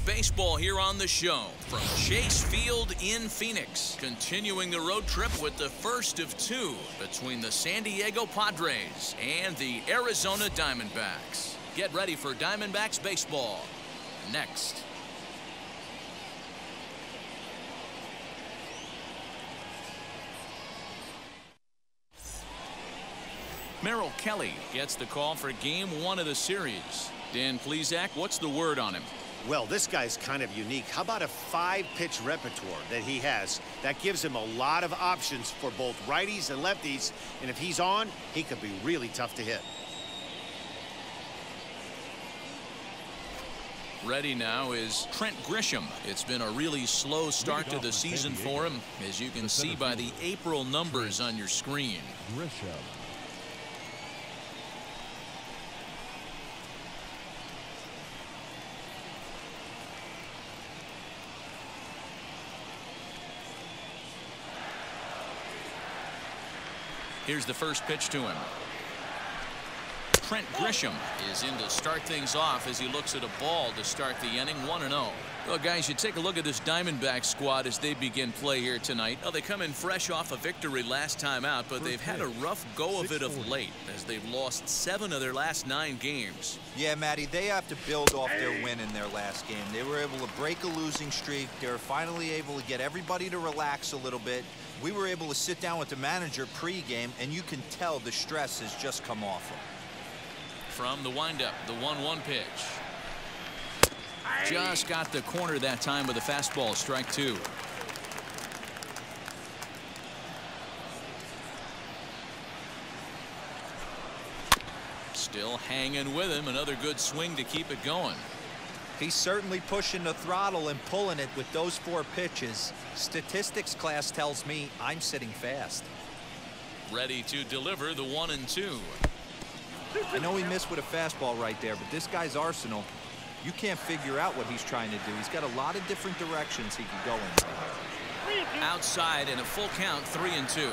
Baseball here on the show from Chase Field in Phoenix. Continuing the road trip with the first of two between the San Diego Padres and the Arizona Diamondbacks. Get ready for Diamondbacks baseball next. Merrill Kelly gets the call for game one of the series. Dan Plesac, what's the word on him? Well, this guy's kind of unique. How about a 5-pitch repertoire that he has? That gives him a lot of options for both righties and lefties. And if he's on, he could be really tough to hit. Ready now is Trent Grisham. It's been a really slow start to the season for him, as you can see by the April numbers on your screen. Grisham. Here's the first pitch to him. Trent Grisham is in to start things off as he looks at a ball to start the inning. 1-0. Well, guys, you take a look at this Diamondback squad as they begin play here tonight. Well, they come in fresh off a victory last time out, but they've had a rough go of it of late as they've lost 7 of their last 9 games. Yeah, Matty, they have to build off their win in their last game. They were able to break a losing streak. They were finally able to get everybody to relax a little bit. We were able to sit down with the manager pre-game, and you can tell the stress has just come off him. From the windup, the 1-1 pitch. Just got the corner that time with a fastball. Strike 2. Still hanging with him. Another good swing to keep it going. He's certainly pushing the throttle and pulling it with those 4 pitches. Statistics class tells me I'm sitting fast. Ready to deliver the 1-2. I know he missed with a fastball right there, but this guy's arsenal, you can't figure out what he's trying to do. He's got a lot of different directions he can go in. Outside in a full count, 3-2.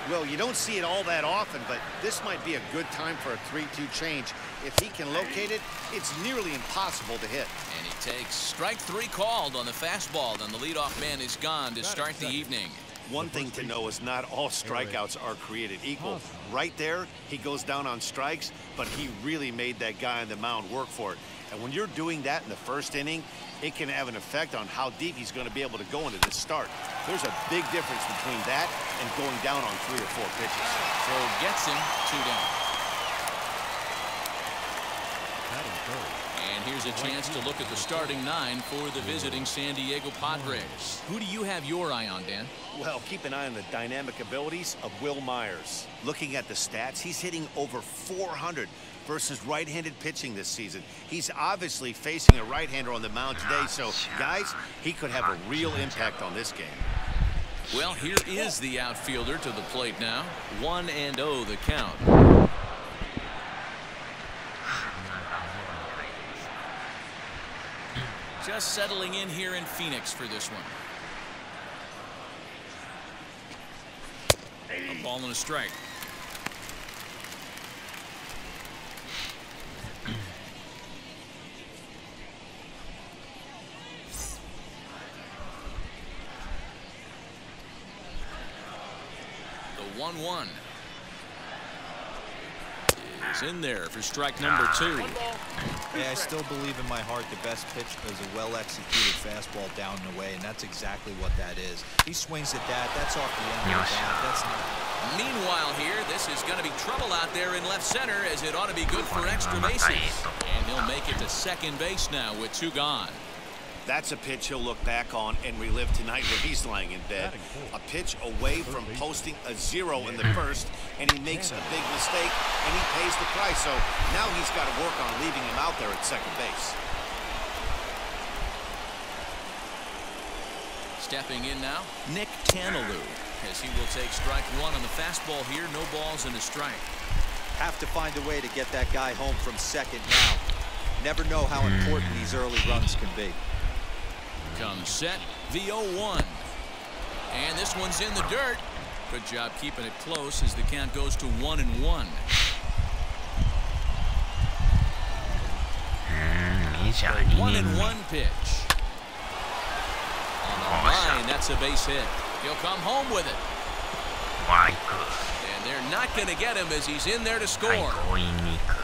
Well, you don't see it all that often, but this might be a good time for a 3-2 change. If he can locate it, it's nearly impossible to hit. And he takes strike 3 called on the fastball, and the leadoff man is gone to start the evening. One thing to know is not all strikeouts are created equal. Right there, he goes down on strikes, but he really made that guy on the mound work for it. And when you're doing that in the first inning, it can have an effect on how deep he's going to be able to go into this start. There's a big difference between that and going down on 3 or 4 pitches. So gets him 2 down. And here's a chance to look at the starting 9 for the visiting San Diego Padres. Who do you have your eye on, Dan? Well, keep an eye on the dynamic abilities of Will Myers. Looking at the stats, he's hitting over 400 versus right-handed pitching this season. He's obviously facing a right-hander on the mound today, so guys, he could have a real impact on this game. Well, here is the outfielder to the plate now. 1-0 the count. Just settling in here in Phoenix for this one. A ball and a strike. The 1-1 is in there for strike number 2. Yeah, I still believe in my heart the best pitch is a well-executed fastball down and away, and that's exactly what that is. He swings at that. That's off the end of the bat. That's not. Meanwhile here, this is going to be trouble out there in left center, as it ought to be good for extra bases. And he'll make it to second base now with 2 gone. That's a pitch he'll look back on and relive tonight when he's lying in bed. A pitch away from posting a 0 in the first, and he makes a big mistake, and he pays the price. So now he's got to work on leaving him out there at second base. Stepping in now, Nick Tanalou, as he will take strike 1 on the fastball here. No balls and a strike. Have to find a way to get that guy home from second now. Never know how important these early runs can be. Comes set, the 0-1. And this one's in the dirt. Good job keeping it close as the count goes to 1-1. ジャー2 1-1 年目。 pitch. On the line, that's a base hit. He'll come home with it. わあ、行く。 And they're not going to get him as he's in there to はい、 score. 強引に行く。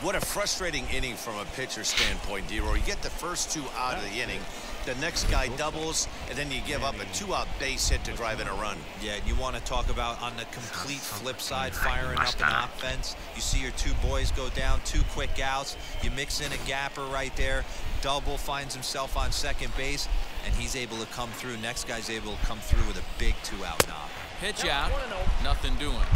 What a frustrating inning from a pitcher standpoint, D-Roy. You get the first two out of the inning, the next guy doubles, and then you give up a 2-out base hit to drive in a run. Yeah, you want to talk about on the complete flip side, firing up an offense. You see your two boys go down, 2 quick outs. You mix in a gapper right there. Double finds himself on second base, and he's able to come through. Next guy's able to come through with a big 2-out knock. Pitch out, nothing doing.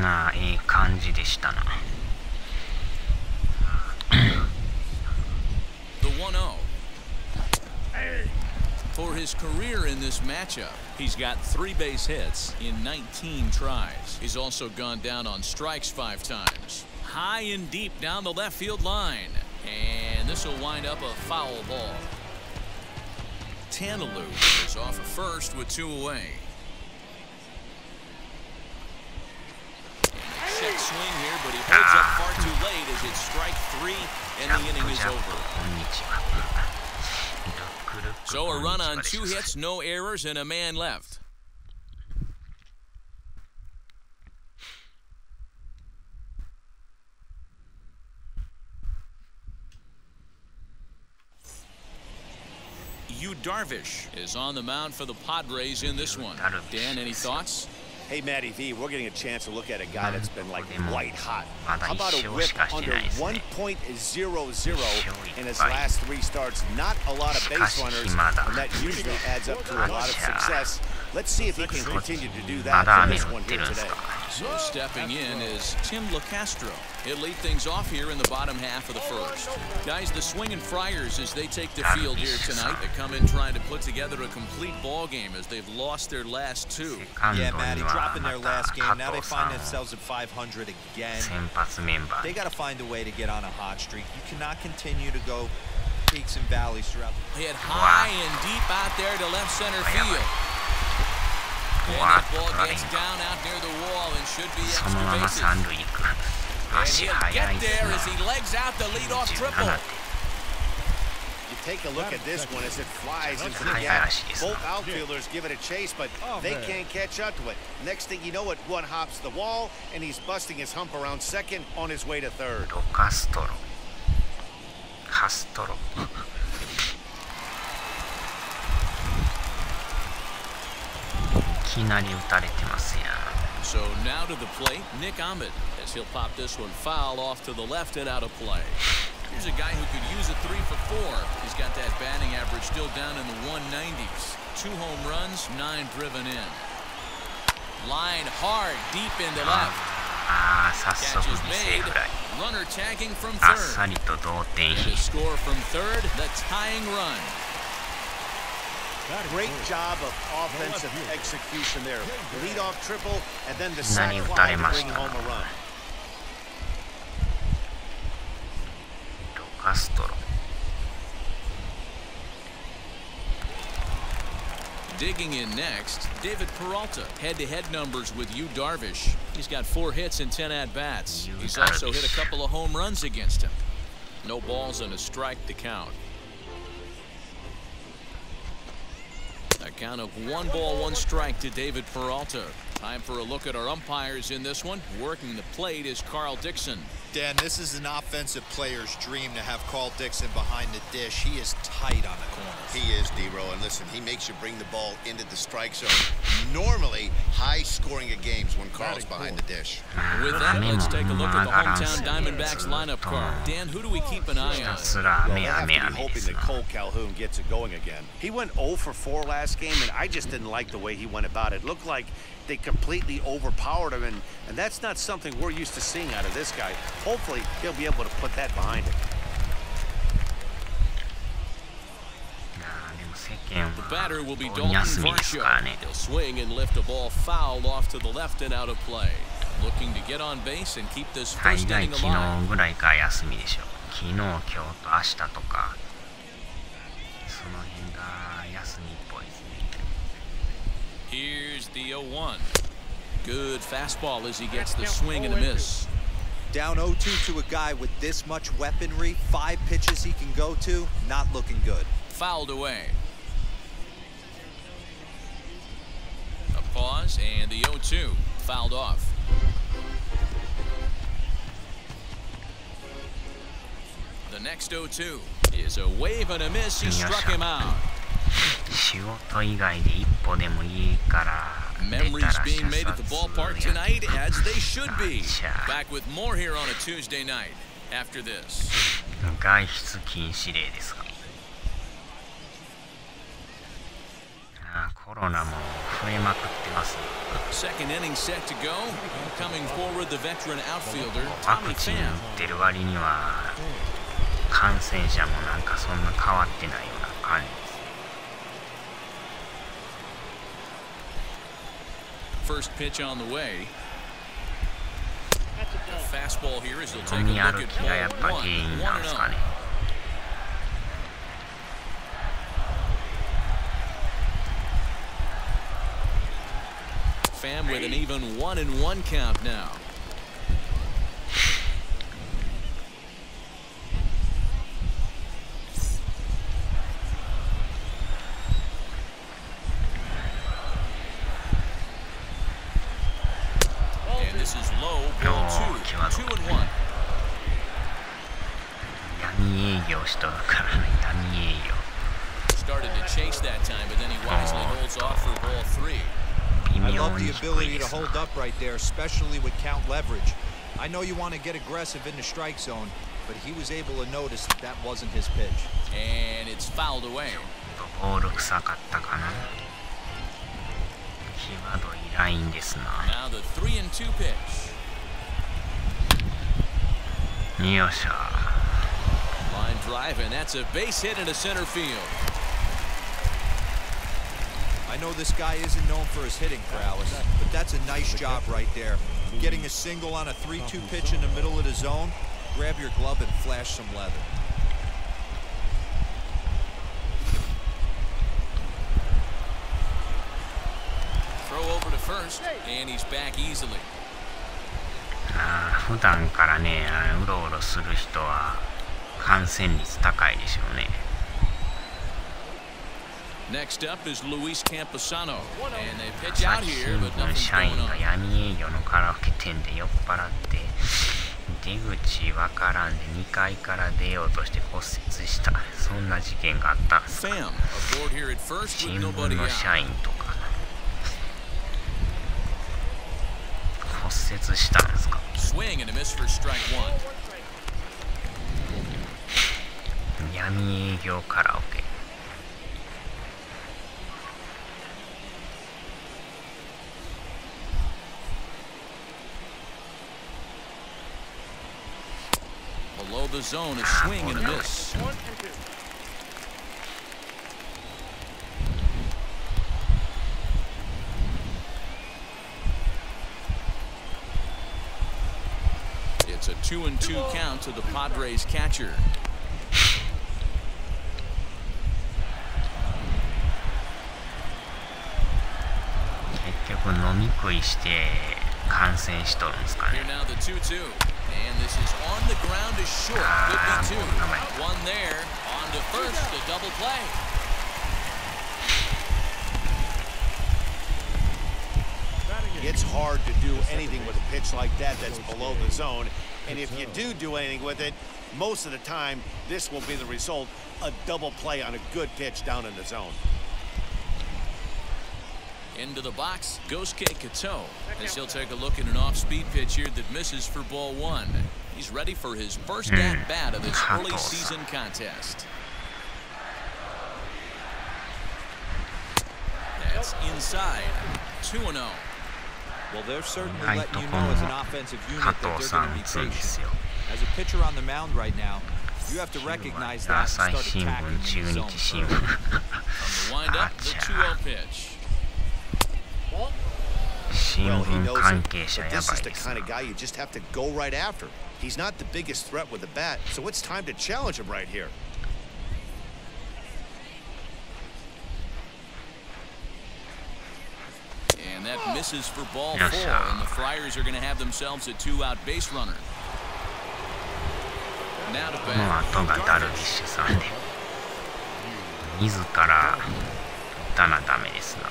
なあ、いい感じでしたな。The 1-0. For his career in this matchup, he's got 3 base hits in 19 tries. He's also gone down on strikes 5 times. High and deep down the left field line. And this will wind up a foul ball. Tantaloo is off of first with 2 away. Check swing here, but he holds up far too late as it's strike 3 and the inning is over. So a run on 2 hits, no errors, and a man left. Yu Darvish is on the mound for the Padres in this one. Dan, any thoughts? Hey, Matty V, we're getting a chance to look at a guy that's been like white hot. How about a whip under 1.00 in his last 3 starts? Not a lot of base runners, and that usually adds up to a lot of success. Let's see if he can continue to do that for this one here today. So stepping in is Tim LaCastro. He'll lead things off here in the bottom half of the first. Guys, the swinging Friars as they take the field here tonight. They come in trying to put together a complete ball game as they've lost their last 2. Yeah, Matty, dropping their last game. Now they find themselves at 500 again. They got to find a way to get on a hot streak. You cannot continue to go peaks and valleys throughout. Hit high and deep out there to left center field. And that ball gets down out near the wall and should be extra bases. And he'll get there as he legs out the leadoff triple. You take a look at this one as it flies into the gap. Both outfielders give it a chase, but they can't catch up to it. Next thing you know, it one hops the wall, and he's busting his hump around second on his way to third. So now to the plate, Nick Ahmed, as he'll pop this one foul off to the left and out of play. Here's a guy who could use a 3 for 4. He's got that batting average still down in the 190s. 2 home runs, 9 driven in. Line hard, deep into left. Catch is made. Runner tagging from third. And to score from third, the tying run. Great job of offensive execution there. Leadoff triple, and then the sac fly to bring home a run. Digging in next, David Peralta. Head-to-head numbers with Yu Darvish. He's got 4 hits and 10 at-bats. He's also hit a couple of home runs against him. No balls and a strike to count. A count of 1 ball, 1 strike to David Peralta. Time for a look at our umpires in this one. Working the plate is Carl Dixon. Dan, this is an offensive player's dream to have Carl Dixon behind the dish. He is tight on the corners. He is, D-Row, and listen, he makes you bring the ball into the strike zone. Normally, high scoring of games when Carl's behind the dish. With that, let's take a look at the hometown Diamondbacks lineup card. Dan, who do we keep an eye on? Well, they have to be hoping that Cole Calhoun gets it going again. He went 0 for 4 last game, and I just didn't like the way he went about it. Looked like they completely overpowered him, and that's not something we're used to seeing out of this guy. Hopefully, he'll be able to put that behind him. The batter will be Dalton Varsho. He'll swing and lift a ball foul off to the left and out of play. Looking to get on base and keep this first inning alive. the 0-1. Good fastball as he gets the swing and a miss. Down 0-2 to a guy with this much weaponry, 5 pitches he can go to, not looking good. Fouled away. A pause and the 0-2 fouled off. The next 0-2 is a wave and a miss. He struck him out. Memories being made at the ballpark tonight, as they should be. Back with more here on a Tuesday night after this. Second inning set to go. Coming forward, the veteran outfielder, Tommy Pham. 感染者もなんかそんな変わってないような感じです。First pitch on the way. A fastball here as he'll take a 飲み look 歩 at きがやっぱ ball 原 one. 因なんですかね。Pham with an even 1-1 count now. And this is low, ball 2, 2-1. 闇営業しとるからね、闇営業。 Started to chase that time, but then he wisely holds off for ball 3. I love the ability to hold up right there, especially with count leverage. I know you want to get aggressive in the strike zone, but he was able to notice that that wasn't his pitch. And it's fouled away. ボール臭かったかな。際どいラインですな。 Now the 3-2 pitch. よっしゃ。 Line drive, and that's a base hit into center field. I know this guy isn't known for his hitting prowess, but that's a nice job right there. Getting a single on a 3-2 pitch in the middle of the zone, grab your glove and flash some leather. Throw over to first, and he's back easily. 普段からね、うろうろする人は感染率高いでしょうね。 Next up is Luis Camposano, and they pitch 朝 out 日 here, 新 but 聞 nothing's 社員 going が on. 闇営業のカラオケ店で酔っ払って出口わからんで2階から出ようとして骨折した、そんな事件があったんですか。 Pham aboard here at first 新 with 聞 nobody の out. 社員とか骨折したんですか。 Swing and a miss for strike 1. 闇営業カラオケ。 Below the zone, a swing and a miss. It's a 2-2 count to the Padres catcher. 結局飲み食いして感染しとるんですか Here ね。 now the 2-2. And this is on the ground is short. Could be 2. One there. On to first. The double play. It's hard to do anything with a pitch like that that's below the zone. And if you do anything with it, most of the time, this will be the result, a double play on a good pitch down in the zone. Into the box goes Kato, as he'll take a look at an off-speed pitch here that misses for ball 1. He's ready for his first at-bat of this early season contest. That's inside. 2-0. Well, they're certainly letting you know as an offensive unit that they're going to be patient. As a pitcher on the mound right now, you have to recognize that and start attacking the zone. From the windup, the 2-0 pitch. 新 Well, he 聞 knows 関 it, 係者 but や this ば is い the です kind な。 of guy you just have to go right after. He's not the biggest threat with the bat, so it's time to challenge him right here. And misses for ball 4, and the Friars are going to have themselves a 2-out base runner. Now to この後がダルビッシュさんで、自ら打たなダメですな。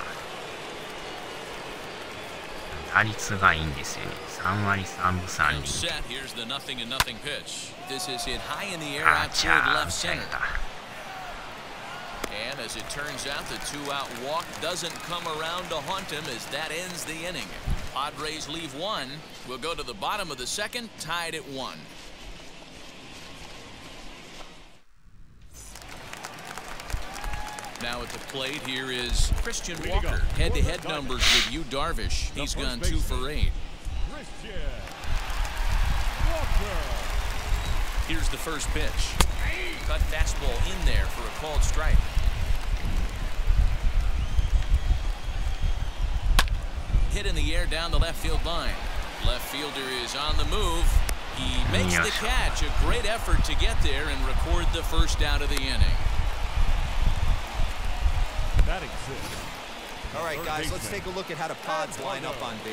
打率がいいんですよね。3割3分3厘。Here's the 0-0 pitch. This is hit high in the air out toward left center. And as it turns out, the 2-out walk doesn't come around to haunt him as that ends the inning. Padres leave 1. We'll go to the bottom of the second, tied at 1. Now at the plate, here is Christian Walker. Head-to-head numbers with Yu Darvish. He's gone 2 for 8. Here's the first pitch. Cut fastball in there for a called strike. Hit in the air down the left field line. Left fielder is on the move. He makes the catch. A great effort to get there and record the first out of the inning. That exists. All right, guys, let's take a look at how the Pods line up on B.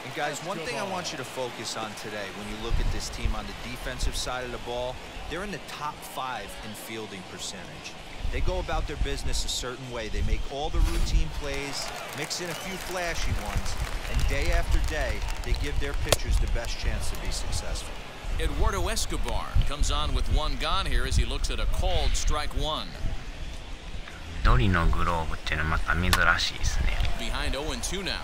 And guys, one thing I want you to focus on today when you look at this team on the defensive side of the ball, they're in the top 5 in fielding percentage. They go about their business a certain way. They make all the routine plays, mix in a few flashy ones, and day after day, they give their pitchers the best chance to be successful. Eduardo Escobar comes on with 1 gone here as he looks at a called strike 1. 緑のグローブっていうのはまた珍しいですね。Behind 0-2 now.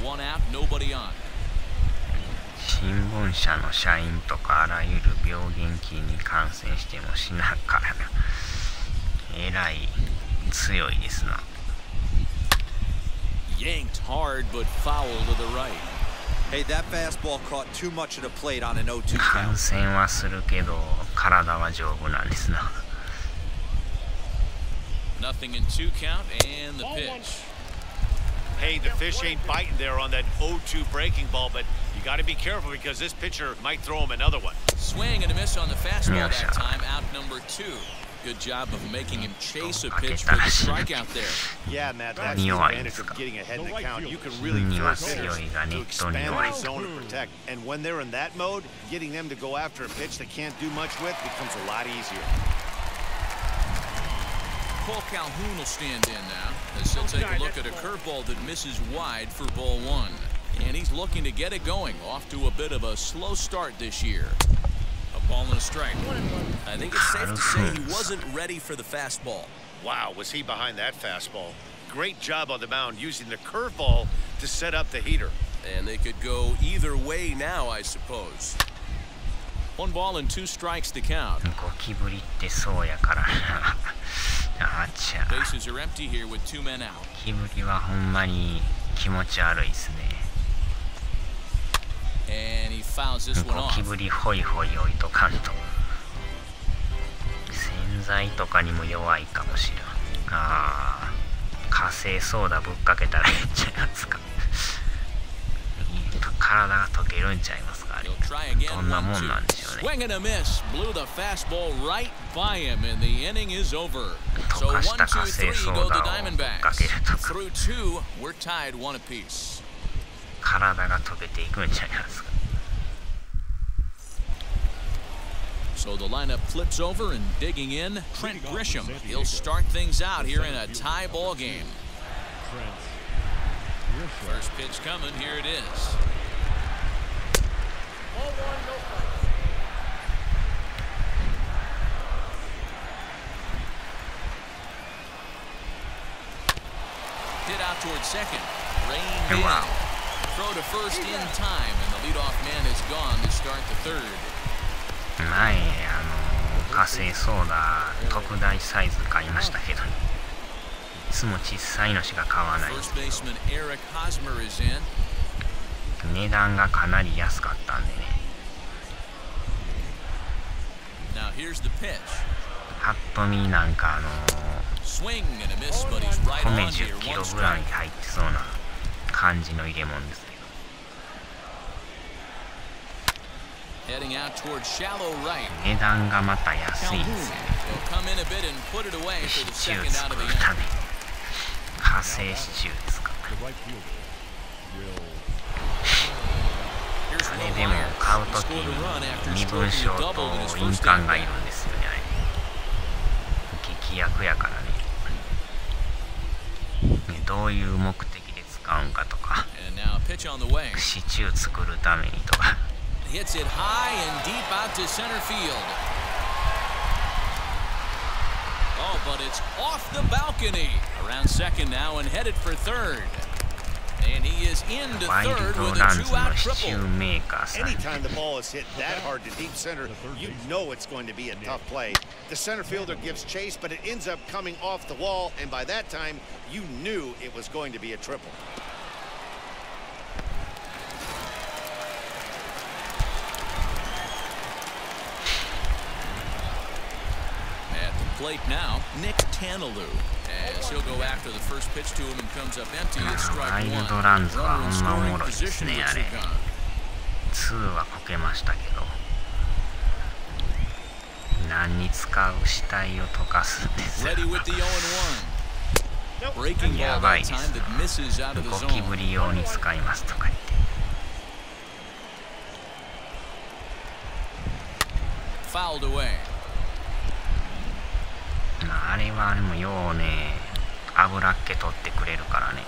1 out, nobody on. 新聞社の社員とかあらゆる病原菌に感染しても死なんからな。えらい強いですな。Yanked hard but foul to the right. Hey, that fastball caught too much of the plate on an 0-2 感 count. 染はするけど体は丈夫なんですな。Nothing in 2 count and the pitch. Hey, the fish ain't biting there on that 0-2 breaking ball, but you got to be careful because this pitcher might throw him another one. Swing and a miss on the fastball that time, out number 2. Good job of making him chase a pitch for the strikeout there. Yeah, Matt, that's the advantage of getting ahead in the count. You can really force hitters to expand the zone to protect. And when they're in that mode, getting them to go after a pitch they can't do much with becomes a lot easier. Cole Calhoun will stand in now as he'll take a look at a curveball that misses wide for ball 1. And he's looking to get it going, off to a bit of a slow start this year. A ball and a strike. I think it's safe to say he wasn't ready for the fastball. Wow, was he behind that fastball. Great job on the mound using the curveball to set up the heater. And they could go either way now, I suppose. 1 ball and 2 strikes to count. ゴキブリってそうやからな。あちゃ。 Bases are empty here with 2 men out. ゴキブリはほんまに気持ち悪いですね。And he fouls this one ゴ off. キブリホイホイ置いとかんと。洗剤とかにも弱いかもしれん。ああ、火星ソーダぶっかけたらいいんちゃいますか。体が溶けるんちゃいますか。どんなもんなんでしょうね。 Swing and a miss, blew the fastball right by him, and the inning is over. So 1, 2, 3 go the Diamondbacks. Through 2, we're tied 1 apiece. 体が溶けていくんちゃいますか。 So the lineup flips over and digging in, Trent Grisham. He'll start things out here in a tie ball game. First pitch coming, here it is. Hit out towards second. Reined in. Throw to first in time, and the leadoff man is gone to start the third. 前火星ソーダ特大サイズ買いましたけど、いつも小さいのしか買わない。 First baseman Eric Hosmer is in. 値段がかなり安かったんでね。Now here's the pitch. ぱっと見なんかSwing and a miss, but he's right 米 on here. 10キロ One ぐらい strike. 入ってそうな感じの入れ物ですけど。 Heading out towards shallow right. 値段がまた安い Calhoun んですよね。 will come in a bit and put it away for the シチュー second out 作 of the るた inning. めに火星シチューですか。あれでも買うときに身分証と印鑑がいるんですよね。あれ劇薬やからね。どういう目的で使うんかとか、シチュー作るためにとか。Hits it high and deep out to center field. Oh, but it's off the balcony. Around second now and headed for third. And he is into third with a two-out triple. Anytime the ball is hit that hard to deep center, you know it's going to be a tough play. The center fielder gives chase, but it ends up coming off the wall, and by that time, you knew it was going to be a triple. Plate now, Nick Tanaloo, as he'll go after the first pitch to him and comes up empty. It's strike one. Runner in scoring position looks like gone. 2はこけましたけど、何に使う死体を溶かすんですよ。 Ready with the 0-1. Breaking ball that time that misses out of the zone. ゴキブリ用に使いますとか言って。Fouled away. あれはもうようね、油っ気取ってくれるからね。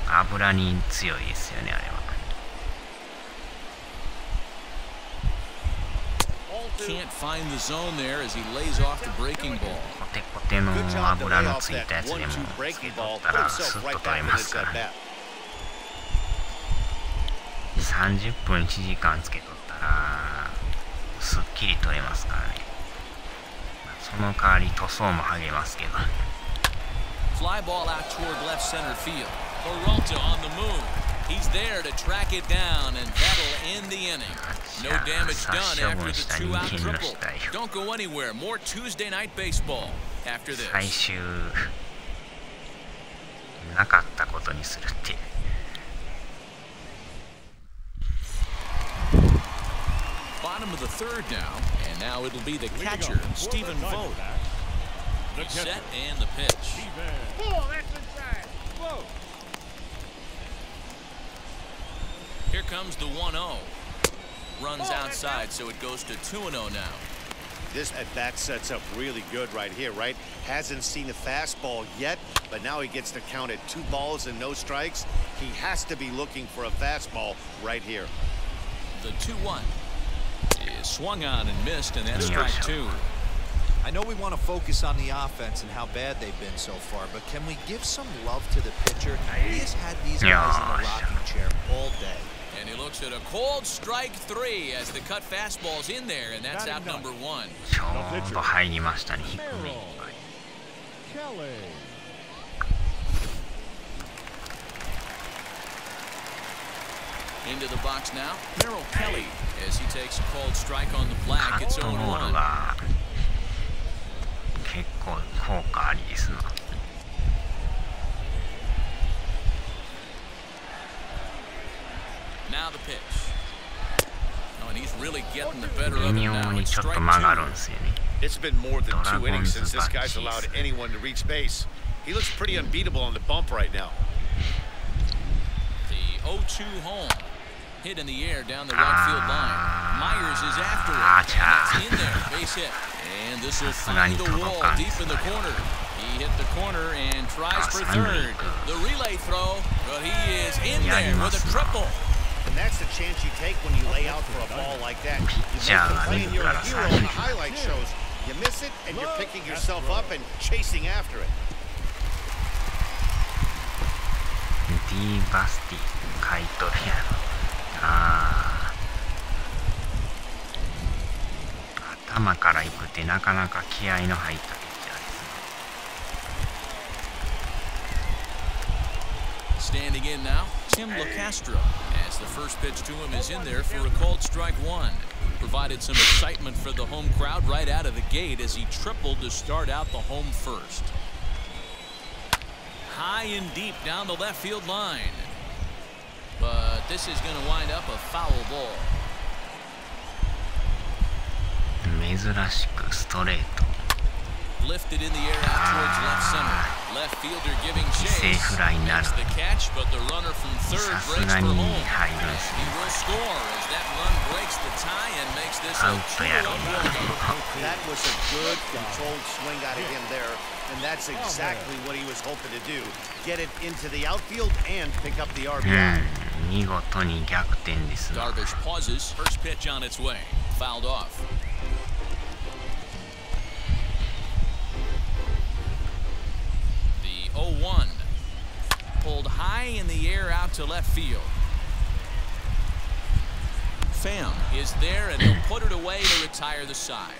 油に強いですよね、あれは。Can't find the zone there as he lays off the breaking ball. コテコテの油のついたやつでもつけとったらスッと取れますからね。30分1時間つけとったらすっきり取れますからね。その代わり塗装も剥げますけど。 Fly ball out toward left center field. Peralta on the move. He's there to track it down, and that'll end the inning. No damage done after the two-out triple. Don't go anywhere. More Tuesday night baseball after this. 最終なかったことにするって。 Bottom of the third now, and now it'll be the catcher, Stephen Vogt. Set and the pitch. Here comes the 1-0. Runs outside, so it goes to 2-0 now. This at-bat sets up really good right here, right? Hasn't seen a fastball yet, but now he gets to count at 2 balls and no strikes. He has to be looking for a fastball right here. The 2-1 is swung on and missed, and that's strike 2. I know we want to focus on the offense and how bad they've been so far, but can we give some love to the pitcher? He has had these guys in the rocking chair all day. And he looks at a cold strike 3 as the cut fastball's in there, and that's out number 1. ちょうど入りましたね、低めに。 Into the box now, Merrill Kelly, as he takes a cold strike on the black. It's 0-1. 結構効果ありですな。 Now the pitch. Oh, and he's really getting the better of it 微 now. 妙に It's ちょっと strike 曲がる 2. んですよね。 It's been more than 2 innings since this guy's allowed anyone to reach base. He looks pretty unbeatable on the bump right now. The 0-2 home. Hit in the air down the right field line. Myers is after it. And it's in there. Base hit. And this will find the wall deep in the corner. He hit the corner and tries for third. The relay throw, but he is in there with a triple. And that's the chance you take when you lay out for a ball like that. You make the play and you're a hero on the highlight shows. You miss it and you're picking yourself up and chasing after it. D バスティ買い取るやろ。頭から行くってなかなか気合いの入ったピッチャーですね。 Standing in now, Tim LaCastro, as the first pitch to him is in there for a called strike 1. Provided some excitement for the home crowd right out of the gate as he tripled to start out the home first. High and deep down the left field line. But this is going to wind up a foul ball. 珍しくストレート。 Lifted in the air out towards left center. Left fielder giving 犠牲 chase. フライになる。 Makes the catch, but the runner from third さす breaks が for に home. 入るんです He ね。 will score as that run breaks the tie and makes this a アウトやろ 2-1 う ball game. な。 That was a good, controlled swing out of him there, and that's exactly what he was hoping to do. Get it into the outfield and pick up the う RBI. ん、見事に逆転ですな。 Darvish pauses. First pitch on its way. Fouled off. The 0-1. Pulled high in the air out to left field. Pham is there and he'll put it away to retire the side.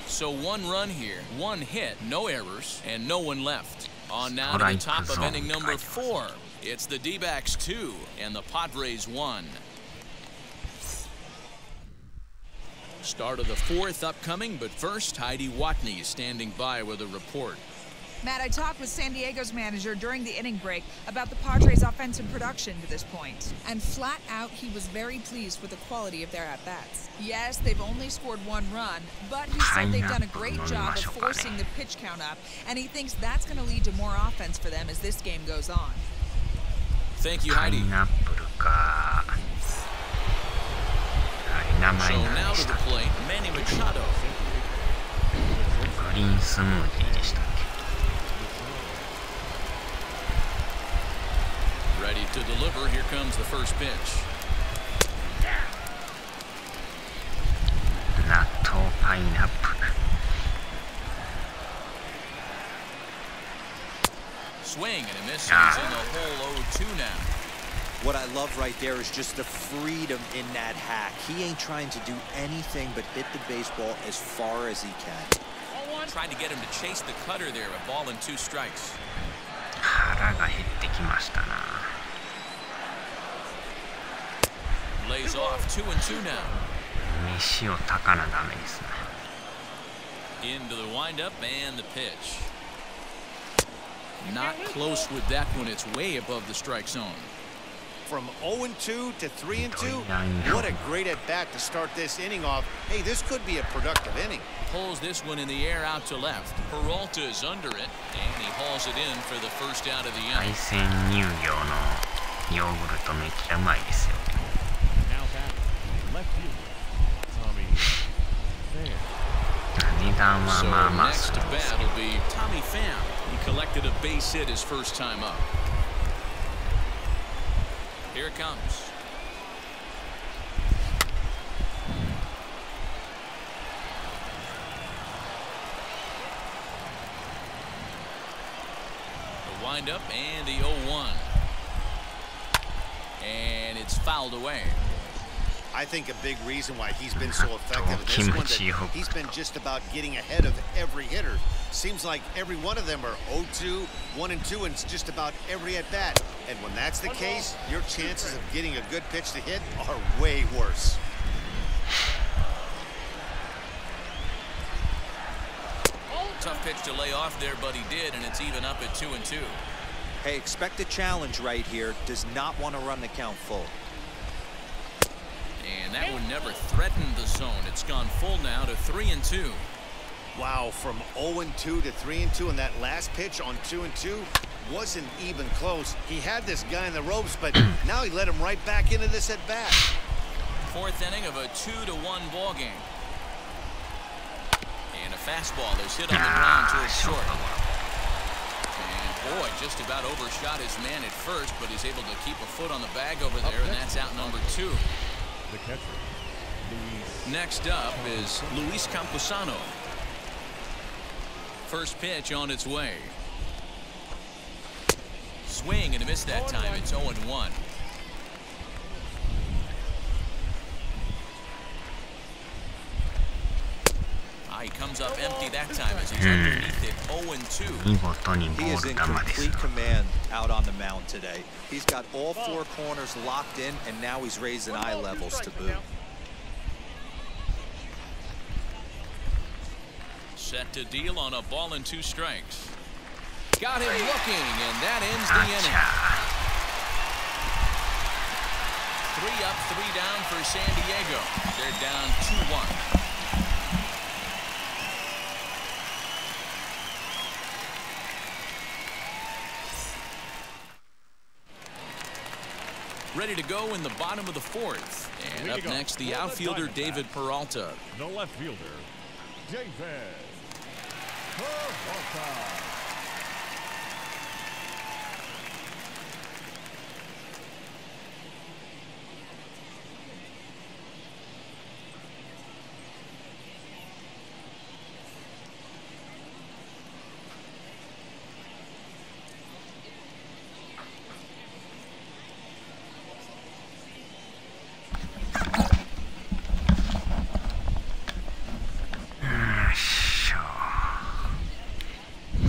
So 1 run here, 1 hit, no errors, and no one left. On now to the top of inning number 4. It's the D-backs 2 and the Padres 1. Start of the 4th upcoming, but first, Heidi Watney is standing by with a report. Matt, I talked with San Diego's manager during the inning break about the Padres' offensive production to this point. And flat out, he was very pleased with the quality of their at-bats. Yes, they've only scored 1 run, but he said they've done a great job of forcing the pitch count up, and he thinks that's going to lead to more offense for them as this game goes on. Thank you, パイ Heidi. ナップルか。名前 So 何 now で to し the たっ plate, Manny Machado. け？グリーンスムージーでしたっ Ready to deliver. Here comes the first pitch. け？納豆パイナップル。 Swing and a miss. He's in the hole 0-2 now. What I love right there is just the freedom in that hack. He ain't trying to do anything but hit the baseball as far as he can. Trying to get him to chase the cutter there. A ball and 2 strikes. 腹が減ってきましたな。 Lays off 2-2 now. 飯を炊かなダメですね。 Into the windup and the pitch. Not close with that one. It's way above the strike zone. From 0-2 to 3-2, what a great at-bat to start this inning off. Hey, this could be a productive inning. Pulls this one in the air out to left. Peralta is under it, and he hauls it in for the first out of the 海 inning. 鮮乳業のヨーグルトめっちゃうまいですよ。 Now back, left fielder, Tommy Pham. 値段は So まあまあ next す to るんです bat will be Tommy Pham. He collected a base hit his first time up. Here it comes. The windup and the 0-1. And it's fouled away. I think a big reason why he's been so effective in this one, that he's been just about getting ahead of every hitter. Seems like every one of them are 0-2, 1-2, and it's just about every at-bat. And when that's the case, your chances of getting a good pitch to hit are way worse. Tough pitch to lay off there, but he did, and it's even up at 2-2. Hey, expect a challenge right here. Does not want to run the count full. And that one never threatened the zone. It's gone full now to 3-2. Wow, from 0-2 to 3-2, and that last pitch on 2-2 wasn't even close. He had this guy in the ropes, but now he let him right back into this at-bat. 4th inning of a 2-1 ball game. And a fastball is hit on the ground towards short. And boy, just about overshot his man at first, but he's able to keep a foot on the bag over there, and that's out number 2. The catcher, Luis. Next up is Luis Camposano. First pitch on its way. Swing and a miss that time. It's 0-1. He comes up empty that time as he's underneath it. 0-2. 見事にボ He ー is ル in 球です。 complete command out on the mound today. He's got all 4 corners locked in, and now he's raising eye levels to boot. Set to deal on a ball and 2 strikes. Got him looking, and that ends the inning. 3 up, 3 down for San Diego. They're down 2-1. Ready to go in the bottom of the fourth. And up next, the outfielder, David Peralta. The left fielder, David Peralta.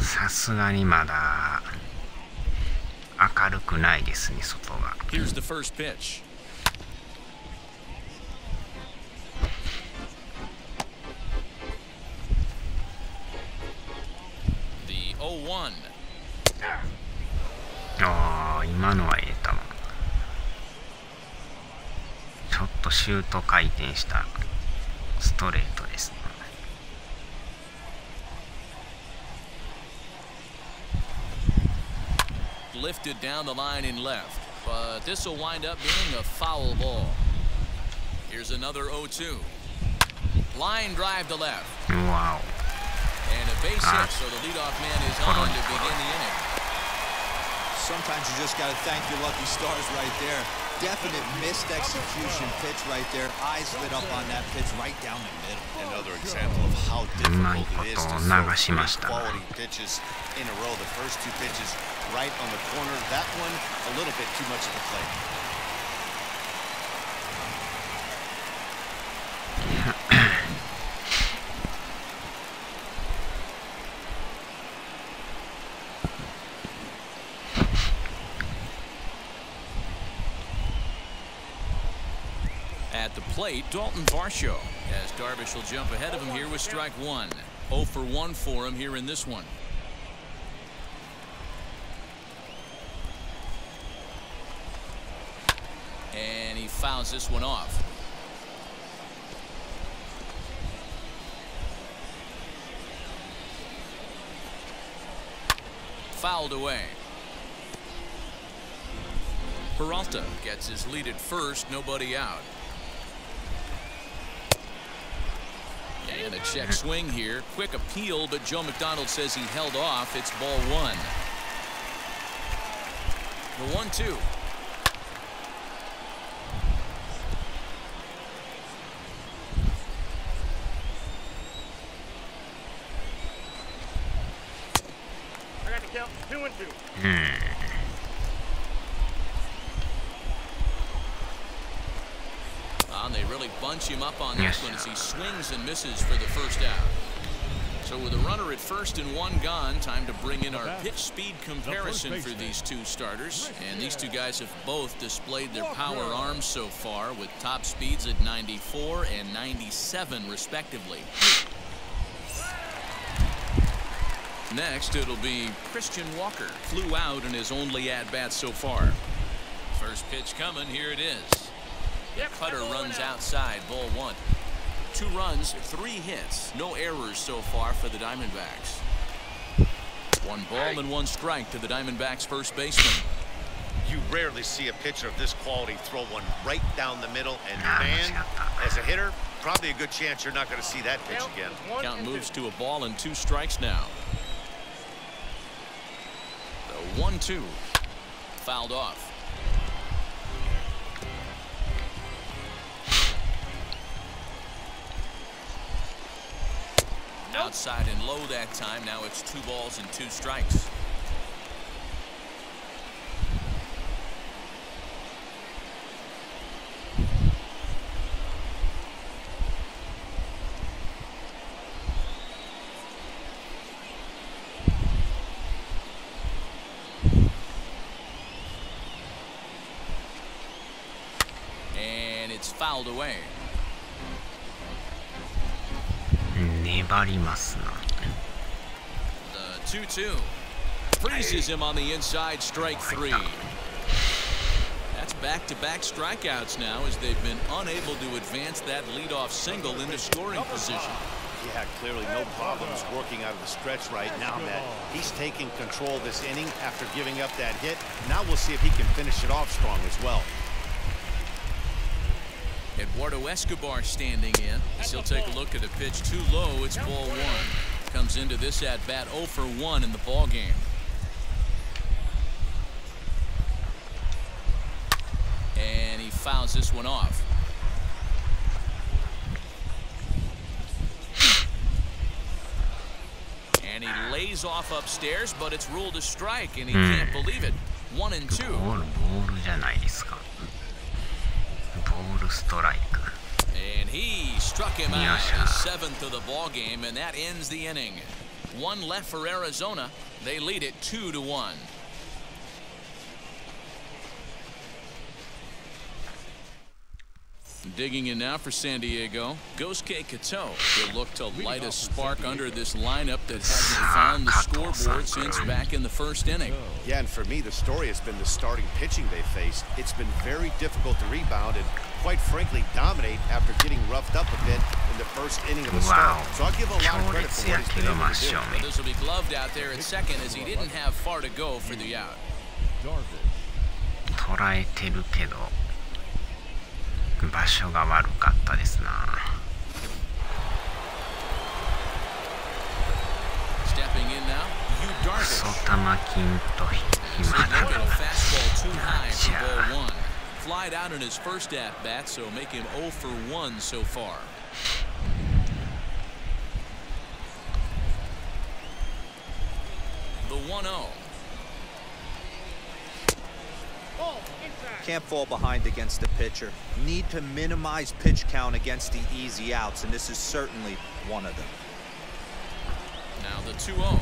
さすがにまだ明るくないですね、外が。 Here's the first pitch. The 0-1. ああ、今のはええ球。ちょっとシュート回転したストレートですね。Lifted down the line in left, but this will wind up being a foul ball. Here's another 0-2. Line drive to left. Wow. And a base hit, so the leadoff man is on to begin the inning. Sometimes you just got to thank your lucky stars right there. Definite missed execution pitch right there. Eyes lit up on that pitch right down the middle. Another example of how difficult it is to throw quality pitches in a row. The first two pitches right on the corner. That one a little bit too much of a play. At the plate, Dalton Varsho, as Darvish will jump ahead of him here with strike one. 0 for 1 for him here in this one. And he fouls this one off. Fouled away. Peralta gets his lead at first, nobody out. And a check swing here. Quick appeal, but Joe McDonald says he held off. It's ball one. The 1-2. I got to count 2-2. And they really bunch him up on this one as he swings and misses for the first out. So with a runner at first and one gone, time to bring in our pitch speed comparison for these two starters. And these two guys have both displayed their power arms so far with top speeds at 94 and 97 respectively. Next, it'll be Christian Walker. Flew out in his only at-bat so far. First pitch coming. Here it is. Cutter runs outside, ball one. 2 runs, 3 hits, no errors so far for the Diamondbacks. 1 ball and 1 strike to the Diamondbacks first baseman. You rarely see a pitcher of this quality throw one right down the middle, and man, as a hitter, probably a good chance you're not going to see that pitch again. Count moves to a ball and 2 strikes now. The 1-2 fouled off. Outside and low that time. Now it's 2 balls and 2 strikes. And it's fouled away. 粘りますな。 The 2-2 freezes him on the inside, strike 3. That's back-to-back strikeouts now as they've been unable to advance that leadoff single into scoring position. Yeah, clearly no problems working out of the stretch right now, Matt. He's taking control this inning after giving up that hit. Now we'll see if he can finish it off strong as well. Eduardo Escobar standing in. He'll take a look at a pitch too low. It's ball one. Comes into this at bat 0 for 1 in the ball game. And he fouls this one off. And he lays off upstairs, but it's ruled a strike, and he can't believe it. 1 and 2. ボールじゃないですか。ボールストライク。And he struck him out, his 7th of the ball game, and that ends the inning. 1 left for Arizona. They lead it 2 to 1. Digging in now for San Diego, Gosuke Kato. He'll look to light a spark under this lineup that hasn't found the scoreboard since back in the first inning. Yeah, and for me, the story has been the starting pitching they faced. It's been very difficult to rebound and, quite frankly, dominate after getting roughed up a bit in the first inning of the start. So I'll give a lot of credit for what he's been able to do. But this will be gloved out there at second as he didn't have far to go for the out. 捉えてるけど場所が悪かったですな。Stepping in now, Yu Darvish. 外玉金と暇だ。 Fastball too high for ball 1. Flied out in his first at bat, so make him 0 for 1 so far. The 1-0. Can't fall behind against the pitcher. Need to minimize pitch count against the easy outs, and this is certainly one of them. Now the 2-0.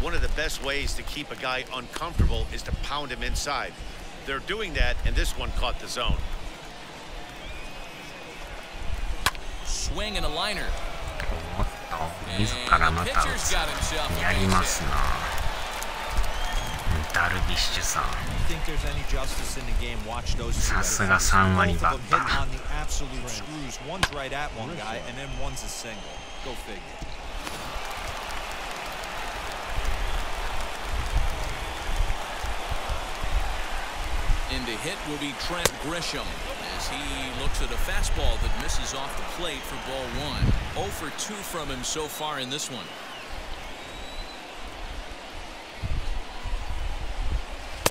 One of the best ways to keep a guy uncomfortable is to pound him inside. They're doing that, and this one caught the zone. Swing and a liner. おっと自らまた打つ。やりますな。ダルビッシュさん。さすが3割バッター。In to hit will be Trent Grisham as he looks at a fastball that misses off the plate for ball 1. 0 for 2 from him so far in this one.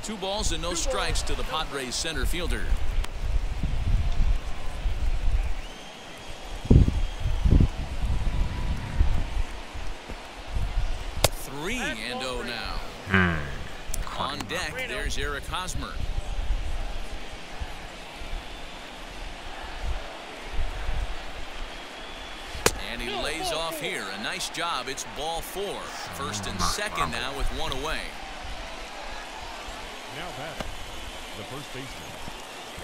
2 balls and no strikes to the Padres center fielder. Three and 0 now. On deck, there's Eric Hosmer. And he lays off here. A nice job. It's ball 4. First and second now with 1 away. Now batting, the first baseman,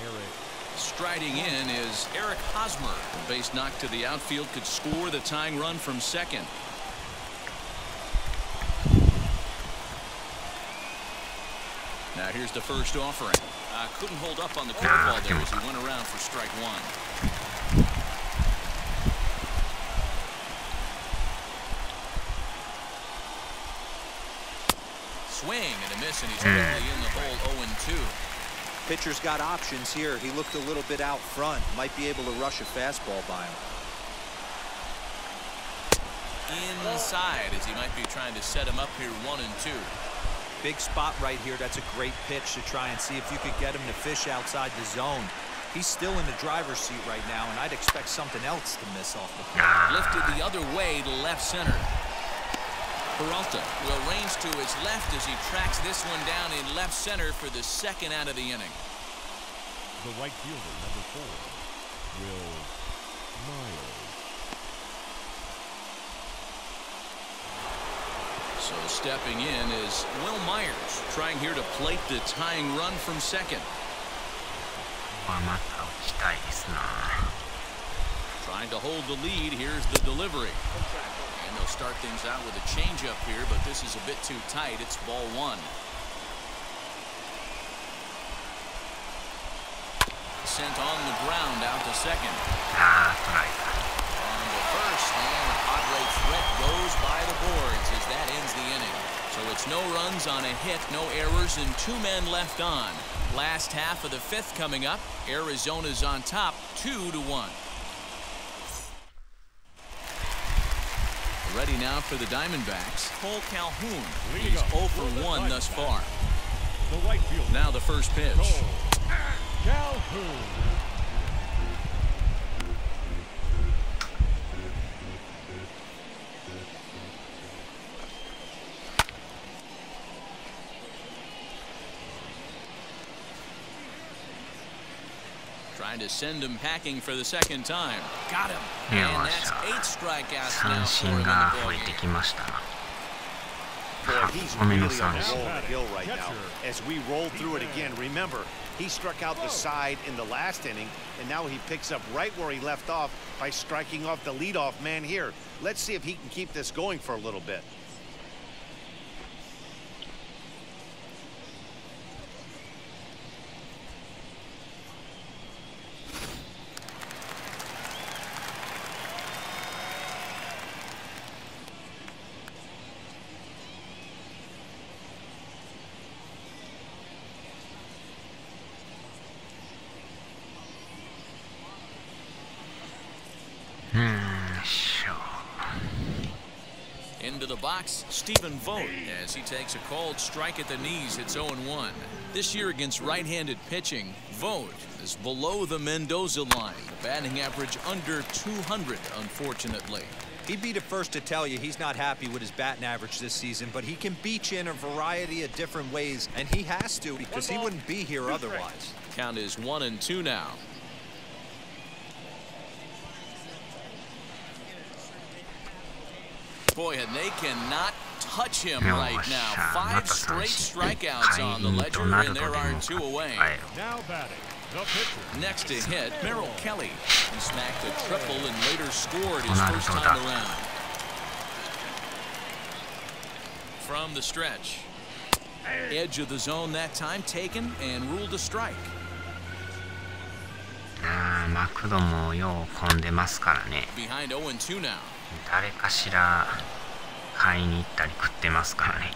Eric. Striding in is Eric Hosmer. The base knock to the outfield could score the tying run from second. Now here's the first offering. Couldn't hold up on the curveball there as he went around for strike 1. Swing and a miss, and he's quickly in the hole 0-2. Pitcher's got options here. He looked a little bit out front. Might be able to rush a fastball by him. Inside as he might be trying to set him up here 1-2. Big spot right here. That's a great pitch to try and see if you could get him to fish outside the zone. He's still in the driver's seat right now, and I'd expect something else to miss off the plate. Lifted the other way to left center. Peralta will range to his left as he tracks this one down in left center for the second out of the inning. The right fielder, number 4, Will Myers. So stepping in is Will Myers, trying here to plate the tying run from second. Trying to hold the lead. Here's the delivery. And they'll start things out with a changeup here, but this is a bit too tight. It's ball 1. Sent on the ground out to second. On to first, and the Padre threat goes by the boards as that ends the inning. So it's no runs on a hit, no errors, and 2 men left on. Last half of the fifth coming up. Arizona's on top 2-1. Ready now for the Diamondbacks. Cole Calhoun. He's 0 for 1 thus far. Now the first pitch. Calhoun. Trying to send him packing for the second time. Got him. And that's 8 strikeouts now for him in the ballgame. Boy, he's really on a roll the hill right now. As we roll through it again, remember, he struck out the side in the last inning, and now he picks up right where he left off by striking off the leadoff man here. Let's see if he can keep this going for a little bit. Into the box, Stephen Vogt, as he takes a called strike at the knees. It's 0-1. This year against right-handed pitching, Vogt is below the Mendoza line. The batting average under 200, unfortunately. He'd be the first to tell you he's not happy with his batting average this season, but he can beat you in a variety of different ways, and he has to because he wouldn't be here otherwise. Count is 1-2 now. Boy, and they cannot touch him right now. 5 straight strikeouts on the ledger, and there are 2 away. Now batting, the pitcher. Next to hit, Merrill Kelly. He smacked a triple and later scored his first time around. From the stretch. Edge of the zone that time taken and ruled a strike. マクドもよう混んでますからね。 Behind 0-2 now. 誰かしら買いに行ったり食ってますからね。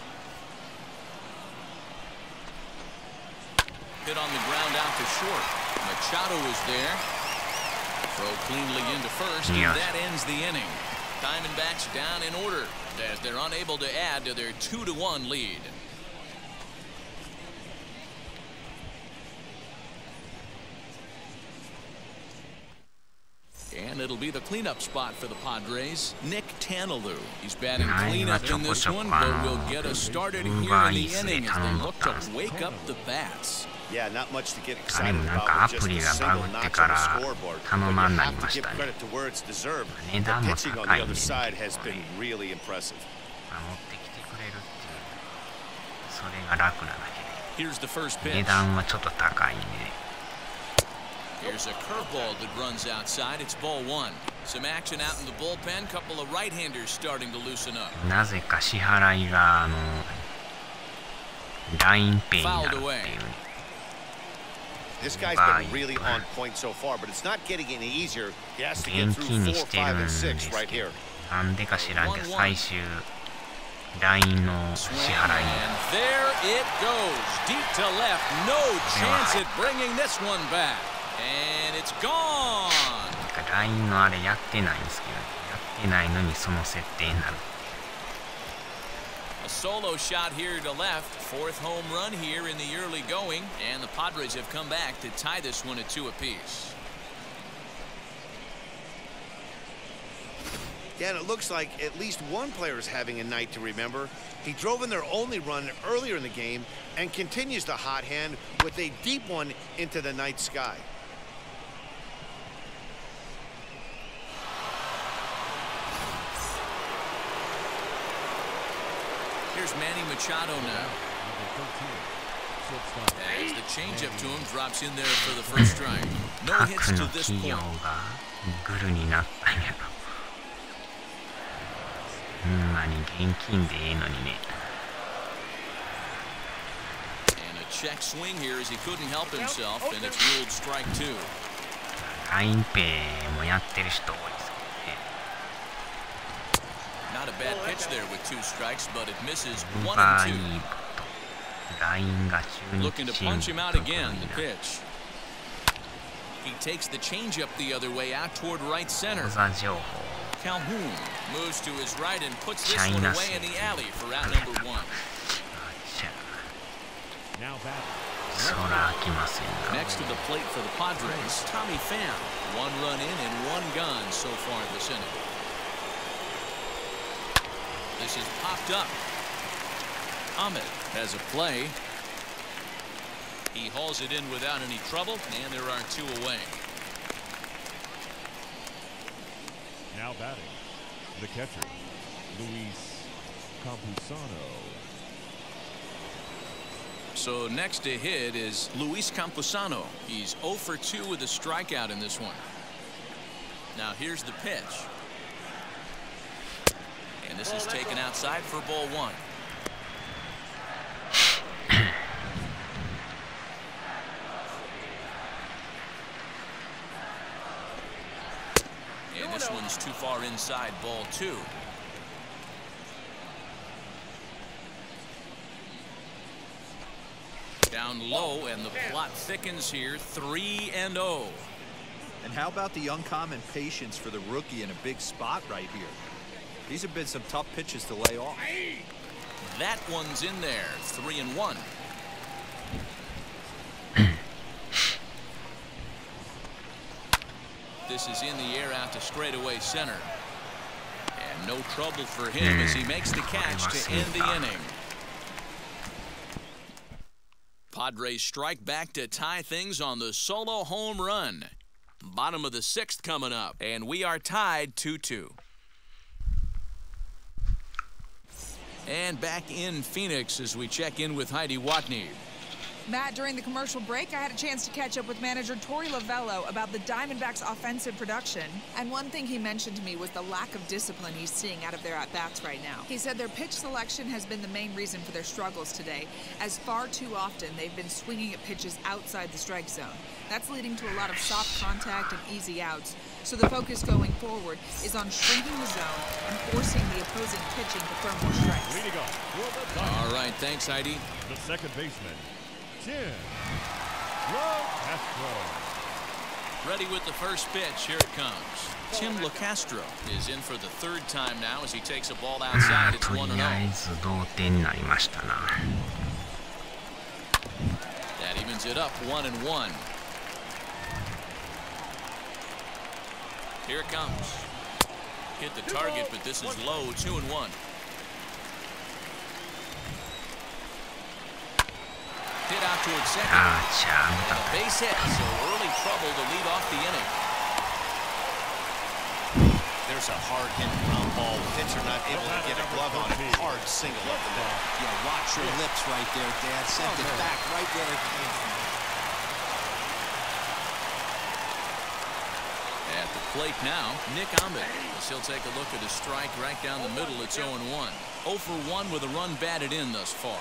Hit on the ground out to short. Machado is there. Throw cleanly into first, and that ends the inning. Diamondbacks down in order as they're unable to add to their 2-1 lead. And it'll be the cleanup spot for the Padres. Nick Tanalou. He's batting cleanup in this one, but will get us started here in the inning as they look to wake up the bats. Yeah, not much to get あれも excited なん about. かア Just プリ a が single バグって notch か on the ら scoreboard. 頼 But ま you んなり have ま to し give たね。 credit to where it's deserved. 値 The 段も pitching on 高 the いん other でね。 side has been really impressive. 持ってきてくれるっていうそれが楽なだけ Here's the first で pitch. 値段はちょっと高いんで。 Here's a curveball that runs outside. It's ball 1. Some action out in the bullpen. Couple of right-handers starting to loosen up. なぜか支払いがラインペイになるっていう。 This guy's been really on point so far, but it's not getting any easier. He has to get 現 through 金に 4, してるん 5, で and す 6 right けど here. なんでか知らんけど最終ラインの支払い And there it goes. Deep to left. No chance at bringing this one back. And it's gone. なんかラインのあれやってないんですけどやってないのにその設定になる。 A solo shot here to left. 4th home run here in the early going. And the Padres have come back to tie this one at 2 apiece. Yeah, and it looks like at least one player is having a night to remember. He drove in their only run earlier in the game and continues the hot hand with a deep one into the night sky. Here's Manny Machado now. As the changeup to him drops in there for the first strike. No 核 hits の to this 企業 point. がグルになったんやろ。ほんまに現金でええのにね。 And a check swing here as he couldn't help himself, and it's ruled strike 2. ラインペイもやってる人多いですけ Not a bad pitch there with 2 strikes, but it misses どね。 1 バー and イ 2. ーラインが中日 Looking to チーム punch him の out ところ again. に The な pitch. He takes the changeup the other way out toward right center. 小座情報 Calhoun moves to his right and puts this China one away in the alley for out number one. Now batting. 空開きませんが Next to the plate for the Padres, Tommy Pham. One run in and one gone so far this inning. This is popped up. Ahmed has a play. He hauls it in without any trouble, and there are two away. Now batting. The catcher, Luis Campusano. So next to hit is Luis Campusano. He's 0 for 2 with a strikeout in this one. Now here's the pitch. And this is taken outside for ball one. And this one's too far inside, ball two. Down low, and the plot thickens here, 3-0. And how about the uncommon patience for the rookie in a big spot right here? These have been some tough pitches to lay off. That one's in there, 3-1. This is in the air out to straightaway center. And no trouble for him as he makes the catch to end the inning. Padres strike back to tie things on the solo home run. Bottom of the sixth coming up, and we are tied 2-2. And back in Phoenix as we check in with Heidi Watney. Matt, during the commercial break, I had a chance to catch up with manager Torey Lovello about the Diamondbacks' offensive production. And one thing he mentioned to me was the lack of discipline he's seeing out of their at-bats right now. He said their pitch selection has been the main reason for their struggles today, as far too often they've been swinging at pitches outside the strike zone. That's leading to a lot of soft contact and easy outs. So the focus going forward is on shrinking the zone and forcing the opposing pitching to throw more strikes. Leading off. All right, thanks, Heidi. The second baseman, Tim LaCastro. Ready with the first pitch. Here it comes. Tim LaCastro is in for the third time now as he takes a ball outside. It's 1-0. とりあえず同点になりましたな That evens it up 1-1. Here it comes. Hit the target, but this is low. 2-1. Hit out towards second. A base hit, so early trouble to lead off the inning. There's a hard hit ground ball. Pitcher not able to get a glove on it. Hard single up the middle. Yeah, watch your lips right there, Dad. Sent it back right where it came from. At the plate now, Nick Ahmed. As he'll take a look at his strike right down the middle. It's 0-1. 0 for 1 with a run batted in thus far.